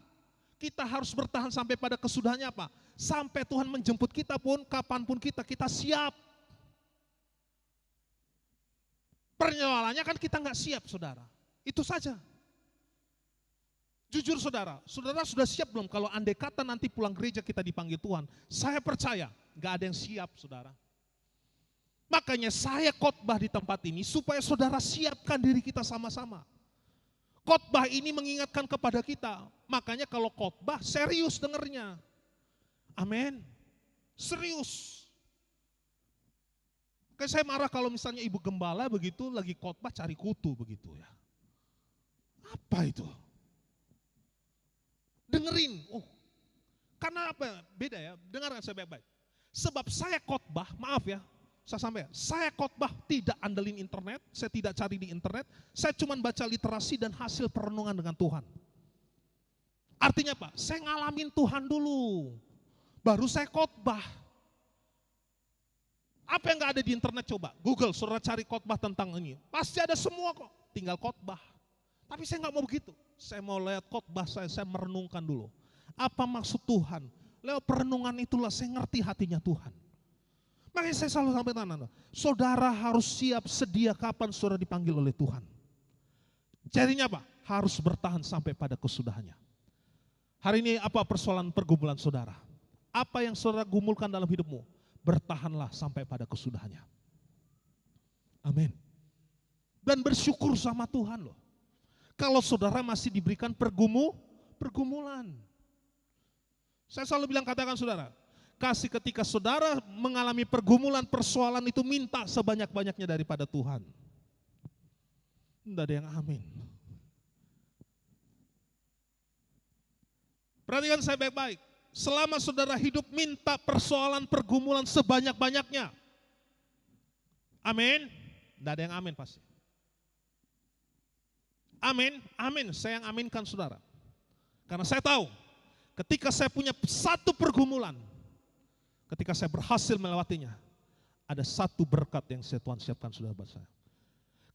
Speaker 3: kita harus bertahan sampai pada kesudahannya apa? Sampai Tuhan menjemput kita pun, kapanpun kita siap. Pernyalaannya kan kita nggak siap, saudara. Itu saja. Jujur saudara sudah siap belum kalau andai kata nanti pulang gereja kita dipanggil Tuhan? Saya percaya nggak ada yang siap, saudara. Makanya saya khotbah di tempat ini supaya saudara siapkan diri kita sama-sama. Khotbah ini mengingatkan kepada kita. Makanya kalau khotbah serius dengernya. Amin. Serius. Kayak saya marah kalau misalnya ibu gembala begitu lagi khotbah cari kutu begitu ya. Apa itu? Dengerin. Oh, karena apa? Beda ya. Dengarkan saya baik-baik. Sebab saya khotbah, maaf ya. Saya khotbah tidak andelin internet, saya tidak cari di internet, saya cuma baca literasi dan hasil perenungan dengan Tuhan. Artinya apa? Saya ngalamin Tuhan dulu, baru saya khotbah. Apa yang gak ada di internet coba? Google, saudara cari khotbah tentang ini, pasti ada semua kok, tinggal khotbah. Tapi saya gak mau begitu, saya mau lihat khotbah saya merenungkan dulu. Apa maksud Tuhan? Lewat perenungan itulah saya ngerti hatinya Tuhan. Makanya saya selalu sampaikan, saudara harus siap sedia kapan saudara dipanggil oleh Tuhan. Jadinya apa? Harus bertahan sampai pada kesudahannya. Hari ini apa persoalan pergumulan saudara? Apa yang saudara gumulkan dalam hidupmu? Bertahanlah sampai pada kesudahannya. Amin. Dan bersyukur sama Tuhan loh. Kalau saudara masih diberikan pergumulan. Saya selalu bilang katakan saudara, kasih ketika saudara mengalami pergumulan, persoalan itu minta sebanyak-banyaknya daripada Tuhan. Tidak ada yang amin. Perhatikan saya baik-baik. Selama saudara hidup minta persoalan, pergumulan sebanyak-banyaknya. Amin. Tidak ada yang amin pasti. Amin, amin. Saya yang aminkan saudara. Karena saya tahu ketika saya punya satu pergumulan, ketika saya berhasil melewatinya, ada satu berkat yang Tuhan siapkan saudara buat saya.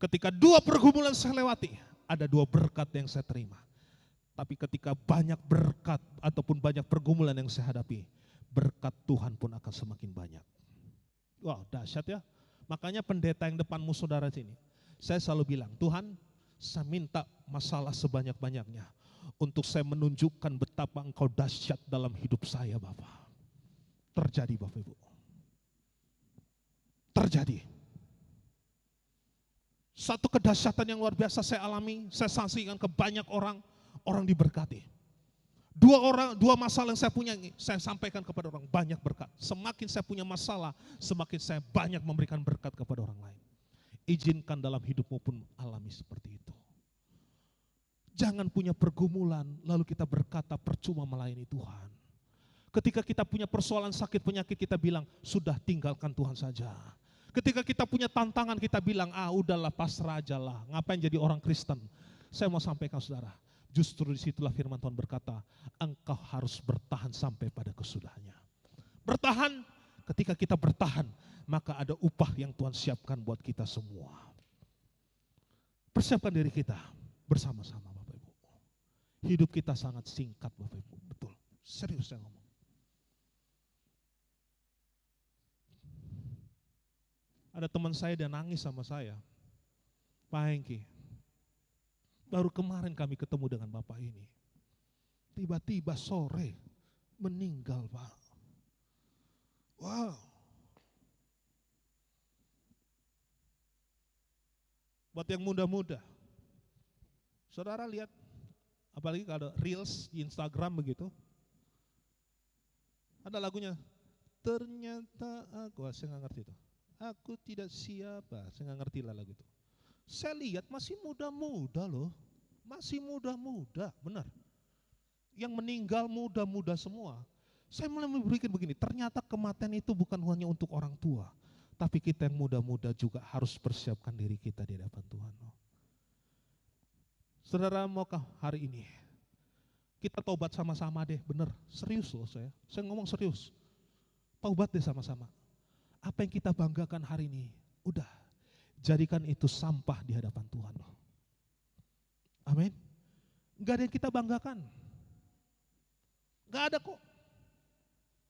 Speaker 3: Ketika 2 pergumulan saya lewati, ada 2 berkat yang saya terima. Tapi ketika banyak berkat ataupun banyak pergumulan yang saya hadapi, berkat Tuhan pun akan semakin banyak. Wah, dahsyat ya. Makanya pendeta yang depanmu saudara sini, saya selalu bilang, Tuhan, saya minta masalah sebanyak-banyaknya untuk saya menunjukkan betapa Engkau dahsyat dalam hidup saya, Bapak. Terjadi Bapak Ibu. Terjadi. terjadi. Satu kedahsyatan yang luar biasa saya alami, saya saksikan ke banyak orang, orang diberkati. Dua masalah yang saya punya, saya sampaikan kepada orang, banyak berkat. Semakin saya punya masalah, semakin saya banyak memberikan berkat kepada orang lain. Izinkan dalam hidupmu pun alami seperti itu. Jangan punya pergumulan, lalu kita berkata percuma melayani Tuhan. Ketika kita punya persoalan sakit penyakit, kita bilang, sudah tinggalkan Tuhan saja. Ketika kita punya tantangan, kita bilang, udahlah pasrah aja lah, ngapain jadi orang Kristen. Saya mau sampaikan saudara, justru disitulah firman Tuhan berkata, engkau harus bertahan sampai pada kesudahannya. Bertahan, ketika kita bertahan, maka ada upah yang Tuhan siapkan buat kita semua. Persiapkan diri kita bersama-sama Bapak Ibu. Hidup kita sangat singkat Bapak Ibu, betul. Serius saya ngomong. Ada teman saya dia nangis sama saya. Pak Hengki, baru kemarin kami ketemu dengan Bapak ini. Tiba-tiba sore meninggal Pak. Wow. Buat yang muda-muda, saudara lihat, apalagi kalau reels di Instagram begitu, ada lagunya, ternyata saya nggak ngerti itu. Aku tidak siapa, saya nggak ngerti lah lagu itu. Saya lihat masih muda-muda loh, masih muda-muda, benar. Yang meninggal muda-muda semua. Saya mulai berpikir begini, ternyata kematian itu bukan hanya untuk orang tua, tapi kita yang muda-muda juga harus persiapkan diri kita di hadapan Tuhan. Saudara, maukah hari ini kita taubat sama-sama deh, benar, serius loh saya ngomong serius. Taubat deh sama-sama. Apa yang kita banggakan hari ini, udah jadikan itu sampah di hadapan Tuhan. Amin. Enggak ada yang kita banggakan. Enggak ada kok.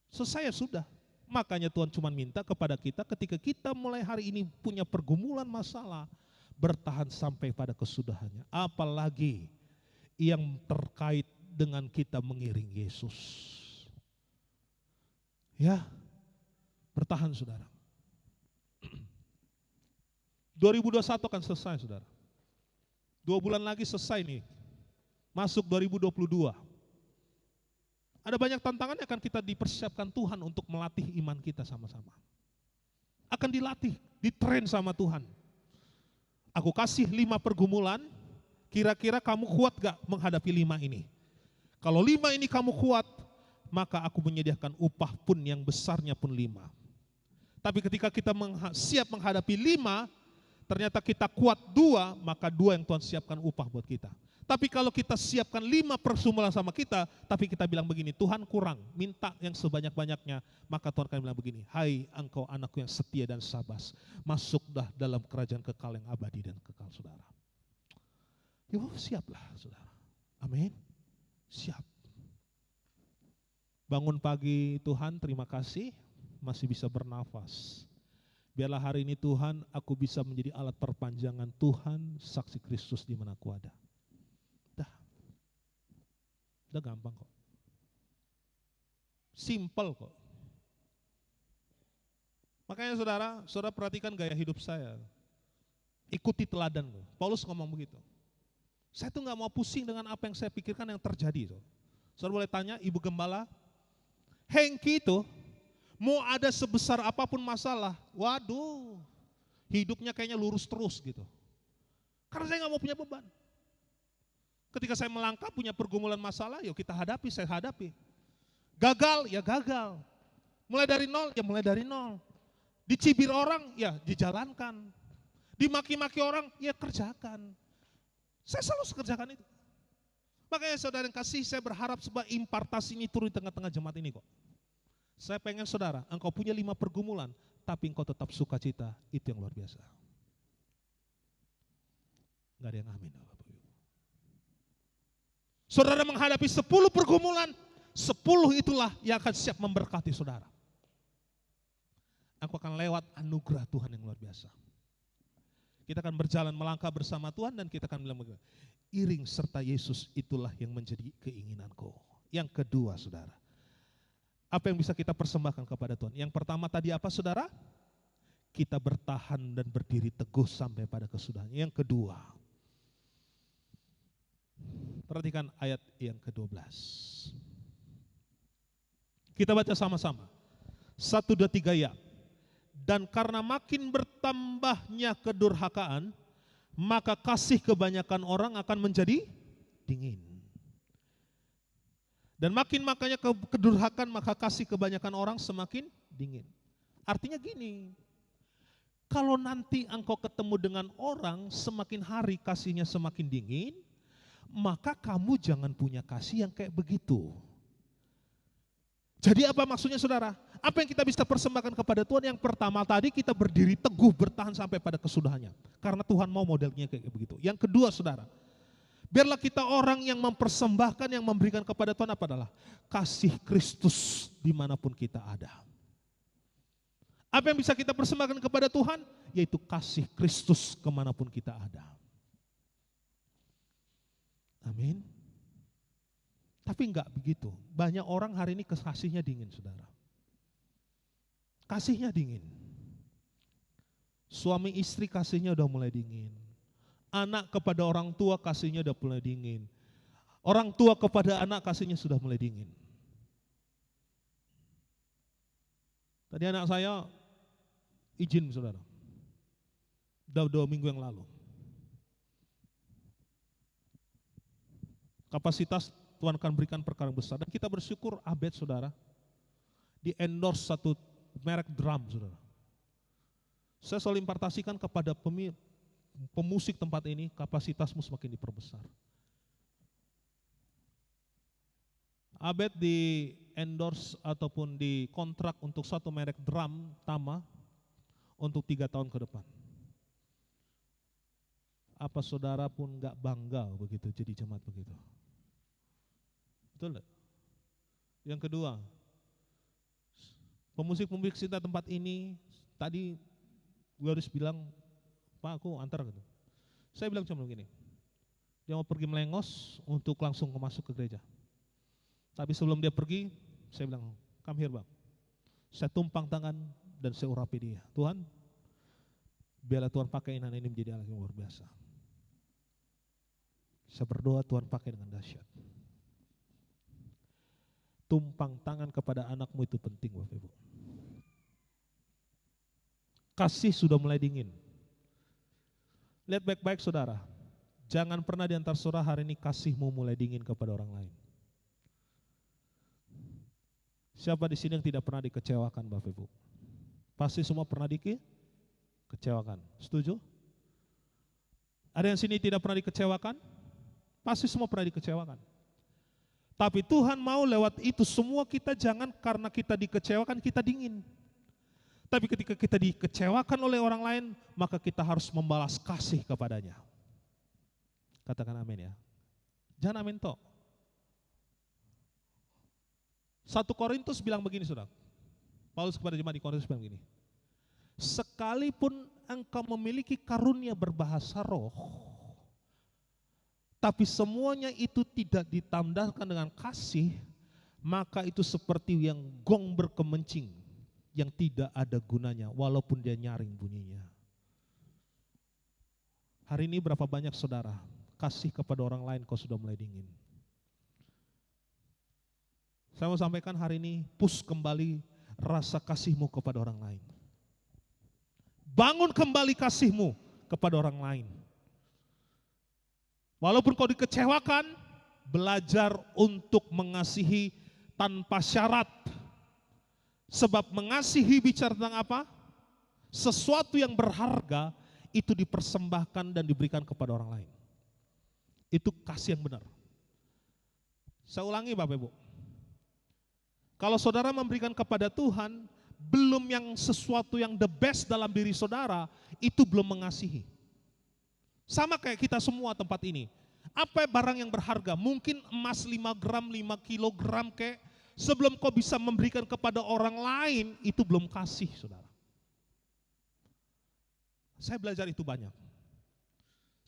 Speaker 3: Selesai ya sudah. Makanya Tuhan cuma minta kepada kita ketika kita mulai hari ini punya pergumulan masalah, bertahan sampai pada kesudahannya. Apalagi yang terkait dengan kita mengiring Yesus. Ya, bertahan saudara. 2021 akan selesai saudara. 2 bulan lagi selesai nih. Masuk 2022. Ada banyak tantangan yang akan kita dipersiapkan Tuhan untuk melatih iman kita sama-sama. Akan dilatih, ditrain sama Tuhan. Aku kasih 5 pergumulan, kira-kira kamu kuat gak menghadapi 5 ini? Kalau 5 ini kamu kuat, maka aku menyediakan upah pun yang besarnya pun 5. Tapi ketika kita siap menghadapi 5, ternyata kita kuat 2, maka 2 yang Tuhan siapkan upah buat kita. Tapi kalau kita siapkan 5 pergumulan sama kita, tapi kita bilang begini, Tuhan kurang, minta yang sebanyak-banyaknya, maka Tuhan akan bilang begini, hai engkau anakku yang setia dan sabar, masuklah dalam kerajaan kekal yang abadi dan kekal saudara. Yuk siaplah saudara, amin, siap. Bangun pagi Tuhan, terima kasih, masih bisa bernafas. Biarlah hari ini Tuhan, aku bisa menjadi alat perpanjangan Tuhan, saksi Kristus di mana aku ada. Udah gampang kok. Simple kok. Makanya saudara perhatikan gaya hidup saya. Ikuti teladan. Paulus ngomong begitu. Saya tuh gak mau pusing dengan apa yang saya pikirkan yang terjadi. Saudara boleh tanya Ibu Gembala, Hengki itu mau ada sebesar apapun masalah, waduh, hidupnya kayaknya lurus terus gitu. Karena saya gak mau punya beban. Ketika saya melangkah punya pergumulan masalah, yuk kita hadapi, saya hadapi. Gagal, ya gagal. Mulai dari nol, ya mulai dari nol. Dicibir orang, ya dijalankan. Dimaki-maki orang, ya kerjakan. Saya selalu kerjakan itu. Makanya saudara yang kasih, saya berharap sebuah impartasi ini turun di tengah-tengah jemaat ini kok. Saya pengen saudara, engkau punya 5 pergumulan, tapi engkau tetap sukacita, itu yang luar biasa. Gak ada yang amin. Saudara menghadapi 10 pergumulan, 10 itulah yang akan siap memberkati saudara. Aku akan lewat anugerah Tuhan yang luar biasa. Kita akan berjalan melangkah bersama Tuhan dan kita akan bilang begini, iring serta Yesus itulah yang menjadi keinginanku. Yang kedua saudara, apa yang bisa kita persembahkan kepada Tuhan? Yang pertama tadi apa saudara? kita bertahan dan berdiri teguh sampai pada kesudahan. Yang kedua, perhatikan ayat yang ke-12. Kita baca sama-sama. 1, 2, 3 ya. Dan karena makin bertambahnya kedurhakaan, maka kasih kebanyakan orang akan menjadi dingin. Dan makanya kedurhakaan, maka kasih kebanyakan orang semakin dingin. Artinya gini, kalau nanti engkau ketemu dengan orang semakin hari kasihnya semakin dingin, maka kamu jangan punya kasih yang kayak begitu. Jadi apa maksudnya saudara? Apa yang kita bisa persembahkan kepada Tuhan? Yang pertama tadi kita berdiri teguh bertahan sampai pada kesudahannya. Karena Tuhan mau modelnya kayak begitu. Yang kedua saudara, biarlah kita orang yang mempersembahkan, yang memberikan kepada Tuhan apa adalah kasih Kristus dimanapun kita ada. Apa yang bisa kita persembahkan kepada Tuhan? Yaitu kasih Kristus kemanapun kita ada. Amin. Tapi enggak begitu. Banyak orang hari ini kasihnya dingin, saudara. Kasihnya dingin. Suami istri kasihnya udah mulai dingin. Anak kepada orang tua kasihnya udah mulai dingin. Orang tua kepada anak kasihnya sudah mulai dingin. Tadi anak saya izin, saudara. Udah 2 minggu yang lalu. Kapasitas Tuhan akan berikan perkara besar. Dan kita bersyukur Abed, saudara, di endorse satu merek drum, saudara. Saya selalu impartasikan kepada pemusik tempat ini, kapasitasmu semakin diperbesar. Abed di endorse ataupun di kontrak untuk satu merek drum Tama untuk 3 tahun ke depan. Apa saudara pun gak bangga begitu jadi jemaat begitu? Betul enggak? Yang kedua, pemusik-pemusik cinta tempat ini, tadi gue harus bilang, Pak aku antar gitu. Saya bilang cuma begini, dia mau pergi melengos untuk langsung masuk ke gereja. Tapi sebelum dia pergi, saya bilang, come here bang. Saya tumpang tangan dan saya urapi dia. Tuhan, biarlah Tuhan pakai anak ini menjadi anak yang luar biasa. Saya berdoa Tuhan pakai dengan dahsyat. Tumpang tangan kepada anakmu itu penting Bapak Ibu. Kasih sudah mulai dingin. Lihat baik-baik saudara. Jangan pernah di antara saudara hari ini kasihmu mulai dingin kepada orang lain. Siapa di sini yang tidak pernah dikecewakan Bapak Ibu? Pasti semua pernah dikecewakan. Setuju? Ada yang sini tidak pernah dikecewakan? Pasti semua pernah dikecewakan. Tapi Tuhan mau lewat itu semua kita jangan karena kita dikecewakan kita dingin. Tapi ketika kita dikecewakan oleh orang lain, maka kita harus membalas kasih kepadanya. Katakan amin ya. Jangan amin toh. 1 Korintus bilang begini saudara. Paulus kepada jemaat di Korintus bilang begini. Sekalipun engkau memiliki karunia berbahasa roh, tapi semuanya itu tidak ditambahkan dengan kasih, maka itu seperti yang gong berkemencing yang tidak ada gunanya walaupun dia nyaring bunyinya. Hari ini berapa banyak saudara kasih kepada orang lain kau sudah mulai dingin. Saya mau sampaikan hari ini push kembali rasa kasihmu kepada orang lain. Bangun kembali kasihmu kepada orang lain. Walaupun kau dikecewakan, belajar untuk mengasihi tanpa syarat. Sebab mengasihi bicara tentang apa? Sesuatu yang berharga itu dipersembahkan dan diberikan kepada orang lain. Itu kasih yang benar. Saya ulangi Bapak Ibu. Kalau saudara memberikan kepada Tuhan, belum yang sesuatu yang the best dalam diri saudara, itu belum mengasihi. Sama kayak kita semua tempat ini. Apa barang yang berharga? Mungkin emas 5 gram, 5 kilogram kayak. Sebelum kau bisa memberikan kepada orang lain, itu belum kasih saudara. Saya belajar itu banyak.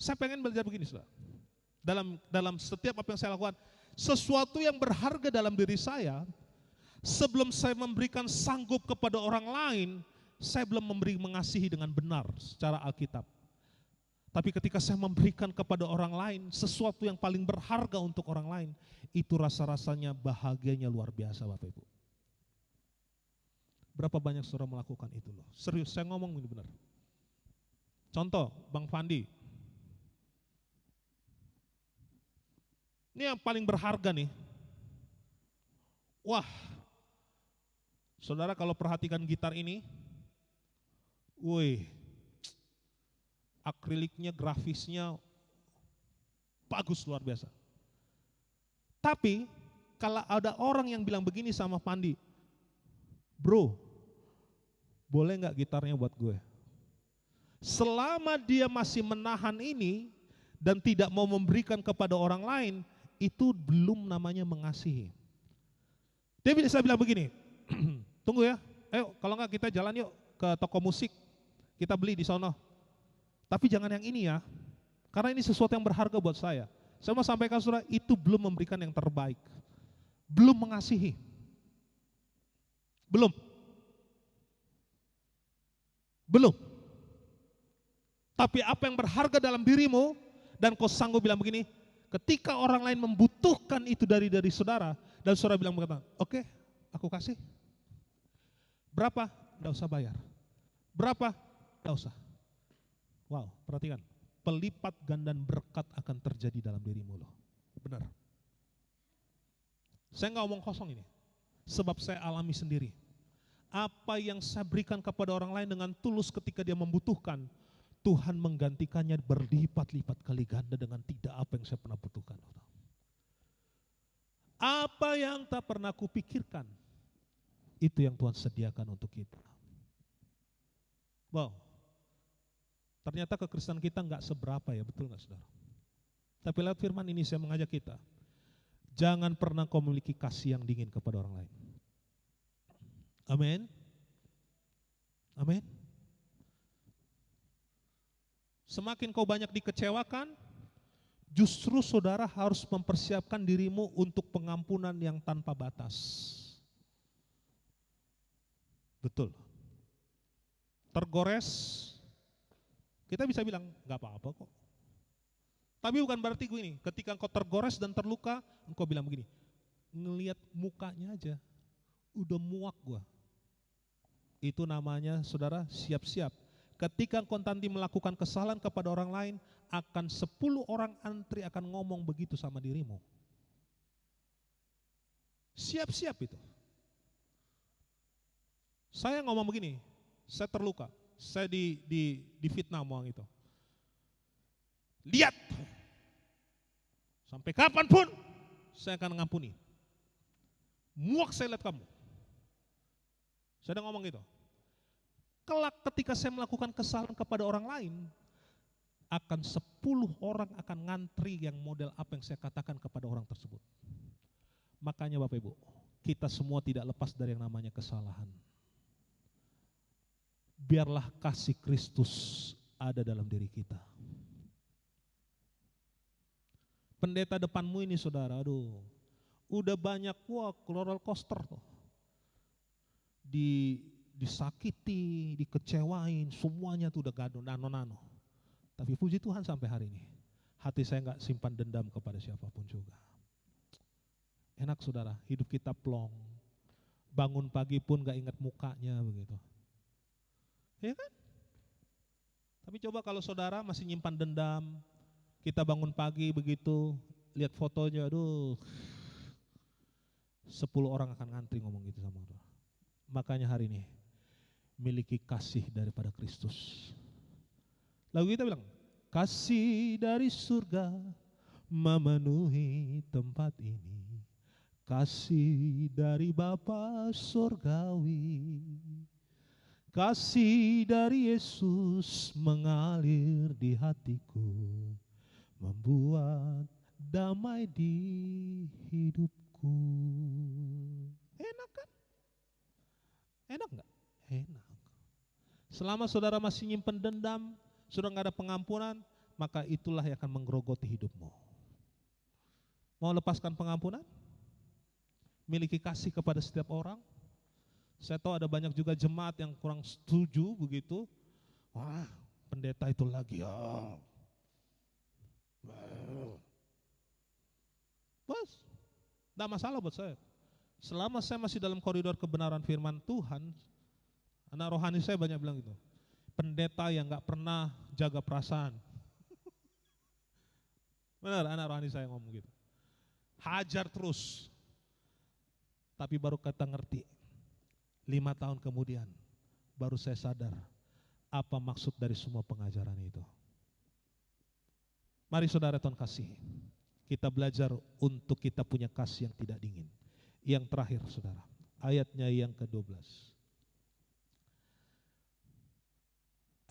Speaker 3: Saya pengen belajar begini saudara. Dalam setiap apa yang saya lakukan, sesuatu yang berharga dalam diri saya, sebelum saya memberikan sanggup kepada orang lain, saya belum mengasihi dengan benar secara Alkitab. Tapi ketika saya memberikan kepada orang lain sesuatu yang paling berharga untuk orang lain, itu rasa-rasanya bahagianya luar biasa Bapak Ibu. Berapa banyak saudara melakukan itu loh. Serius, saya ngomong ini benar. Contoh, Bang Fandi. Ini yang paling berharga nih. Wah, saudara kalau perhatikan gitar ini, wih, akriliknya, grafisnya bagus luar biasa. Tapi kalau ada orang yang bilang begini sama Pandi, bro, boleh nggak gitarnya buat gue? Selama dia masih menahan ini dan tidak mau memberikan kepada orang lain, itu belum namanya mengasihi. Dia bisa bilang begini, tunggu ya, ayo kalau nggak kita jalan yuk ke toko musik, kita beli di sono. Tapi jangan yang ini ya, karena ini sesuatu yang berharga buat saya. Saya mau sampaikan saudara, itu belum memberikan yang terbaik. Belum mengasihi. Belum. Tapi apa yang berharga dalam dirimu, dan kau sanggup bilang begini, ketika orang lain membutuhkan itu dari saudara, dan saudara bilang berkata, oke, aku kasih. Berapa? Nggak usah bayar. Berapa? Nggak usah. Wow, perhatikan, pelipat gandaan berkat akan terjadi dalam dirimu loh. Benar. Saya nggak omong kosong ini, sebab saya alami sendiri. Apa yang saya berikan kepada orang lain dengan tulus ketika dia membutuhkan, Tuhan menggantikannya berlipat-lipat kali ganda dengan tidak apa yang saya pernah butuhkan. Apa yang tak pernah kupikirkan, itu yang Tuhan sediakan untuk kita. Wow, ternyata kekristenan kita nggak seberapa ya, betul nggak saudara? Tapi lewat firman ini saya mengajak kita, jangan pernah kau memiliki kasih yang dingin kepada orang lain. Amin. Amin. Semakin kau banyak dikecewakan, justru saudara harus mempersiapkan dirimu untuk pengampunan yang tanpa batas. Betul. Tergores, kita bisa bilang nggak apa-apa kok. Tapi bukan berarti gue ini, ketika engkau tergores dan terluka, engkau bilang begini, ngelihat mukanya aja, udah muak gua. Itu namanya saudara siap-siap. Ketika engkau nanti melakukan kesalahan kepada orang lain, akan 10 orang antri akan ngomong begitu sama dirimu. Siap-siap itu. Saya ngomong begini, saya terluka, saya di fitnah orang itu. Lihat, sampai kapanpun saya akan mengampuni. Muak saya lihat kamu. Saya udah ngomong gitu. Kelak ketika saya melakukan kesalahan kepada orang lain, akan 10 orang akan ngantri yang model apa yang saya katakan kepada orang tersebut. Makanya Bapak Ibu, kita semua tidak lepas dari yang namanya kesalahan. Biarlah kasih Kristus ada dalam diri kita. Pendeta depanmu ini saudara, aduh, udah banyak roller coaster tuh. Disakiti, dikecewain, semuanya tuh udah gado, nano-nano. Tapi puji Tuhan sampai hari ini, hati saya nggak simpan dendam kepada siapapun juga. Enak saudara, hidup kita plong, bangun pagi pun nggak ingat mukanya begitu. Ya kan? Tapi coba kalau saudara masih nyimpan dendam, kita bangun pagi begitu, lihat fotonya, aduh, 10 orang akan ngantri ngomong gitu sama saudara. Makanya hari ini, miliki kasih daripada Kristus. Lalu kita bilang, kasih dari surga memenuhi tempat ini. Kasih dari Bapa surgawi. Kasih dari Yesus mengalir di hatiku, membuat damai di hidupku. Enak kan? Enak enggak? Enak. Selama saudara masih nyimpen dendam, saudara nggak ada pengampunan, maka itulah yang akan menggerogoti hidupmu. Mau lepaskan pengampunan? Miliki kasih kepada setiap orang? Saya tahu ada banyak juga jemaat yang kurang setuju begitu. Wah, pendeta itu lagi ya. Bos, tidak masalah buat saya. Selama saya masih dalam koridor kebenaran firman Tuhan, anak rohani saya banyak bilang gitu. Pendeta yang gak pernah jaga perasaan. Benar, anak rohani saya ngomong gitu. Hajar terus. Tapi baru kita ngerti, 5 tahun kemudian, baru saya sadar apa maksud dari semua pengajaran itu. Mari saudara Tuhan kasih, kita belajar untuk kita punya kasih yang tidak dingin. Yang terakhir saudara, ayatnya yang ke-12.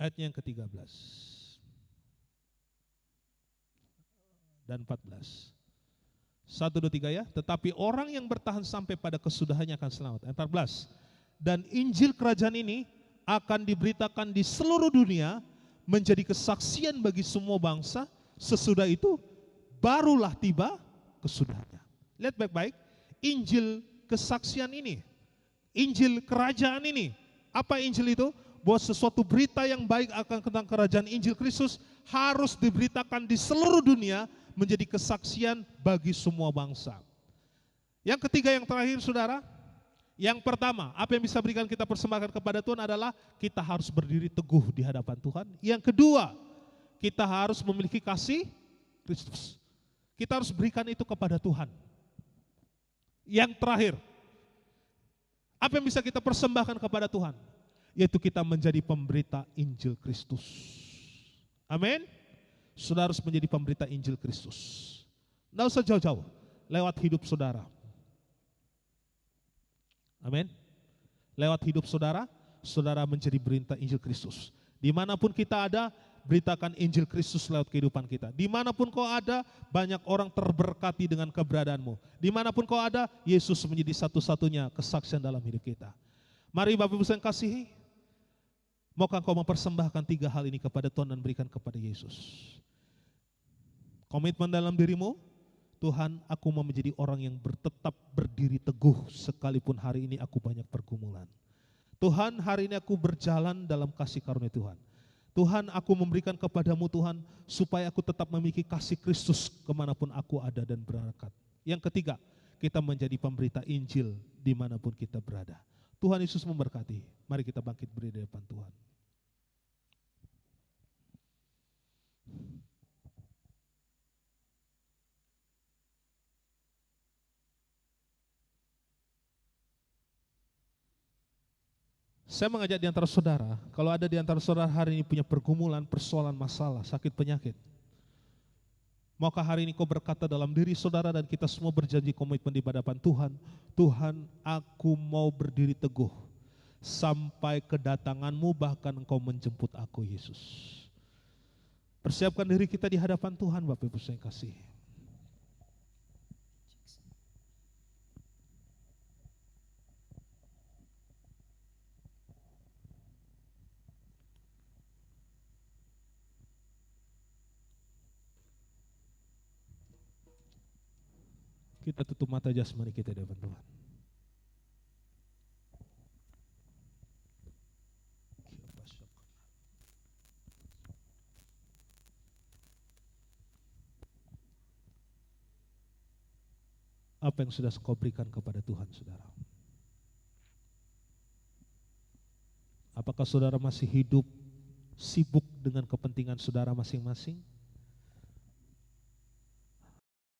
Speaker 3: Ayatnya yang ke-13 dan 14. 1, 2, 3 ya. Tetapi orang yang bertahan sampai pada kesudahannya akan selamat. Ayat 14. Dan Injil kerajaan ini akan diberitakan di seluruh dunia menjadi kesaksian bagi semua bangsa. Sesudah itu barulah tiba kesudahannya. Lihat baik-baik. Injil kesaksian ini, Injil kerajaan ini. Apa Injil itu? Bahwa sesuatu berita yang baik akan tentang kerajaan Injil Kristus harus diberitakan di seluruh dunia menjadi kesaksian bagi semua bangsa. Yang ketiga, yang terakhir saudara, yang pertama, apa yang bisa berikan kita persembahkan kepada Tuhan adalah kita harus berdiri teguh di hadapan Tuhan. Yang kedua, kita harus memiliki kasih Kristus. Kita harus berikan itu kepada Tuhan. Yang terakhir, apa yang bisa kita persembahkan kepada Tuhan? Yaitu kita menjadi pemberita Injil Kristus. Amin. Saudara harus menjadi pemberita Injil Kristus. Tidak usah jauh-jauh, lewat hidup saudara. Amin. Lewat hidup saudara, saudara menjadi berita Injil Kristus. Dimanapun kita ada, beritakan Injil Kristus lewat kehidupan kita. Dimanapun kau ada, banyak orang terberkati dengan keberadaanmu. Dimanapun kau ada, Yesus menjadi satu-satunya kesaksian dalam hidup kita. Mari Bapak Ibu yang kasihi, maukah kau mempersembahkan 3 hal ini kepada Tuhan dan berikan kepada Yesus? Komitmen dalam dirimu, Tuhan, aku mau menjadi orang yang tetap berdiri teguh sekalipun hari ini aku banyak pergumulan. Tuhan, hari ini aku berjalan dalam kasih karunia Tuhan. Tuhan, aku memberikan kepadamu Tuhan, supaya aku tetap memiliki kasih Kristus kemanapun aku ada dan berangkat. Yang ketiga, kita menjadi pemberita Injil dimanapun kita berada. Tuhan Yesus memberkati. Mari kita bangkit berdiri di depan Tuhan. Saya mengajak di antara saudara, kalau ada di antara saudara hari ini punya pergumulan, persoalan, masalah, sakit, penyakit. Maukah hari ini kau berkata dalam diri saudara dan kita semua berjanji komitmen di hadapan Tuhan. Tuhan, aku mau berdiri teguh sampai kedatanganmu, bahkan engkau menjemput aku Yesus. Persiapkan diri kita di hadapan Tuhan Bapak Ibu saya kasih. Kita tutup mata jasmani kita di hadapan Tuhan. Apa yang sudah kau berikan kepada Tuhan, saudara? Apakah saudara masih hidup sibuk dengan kepentingan saudara masing-masing?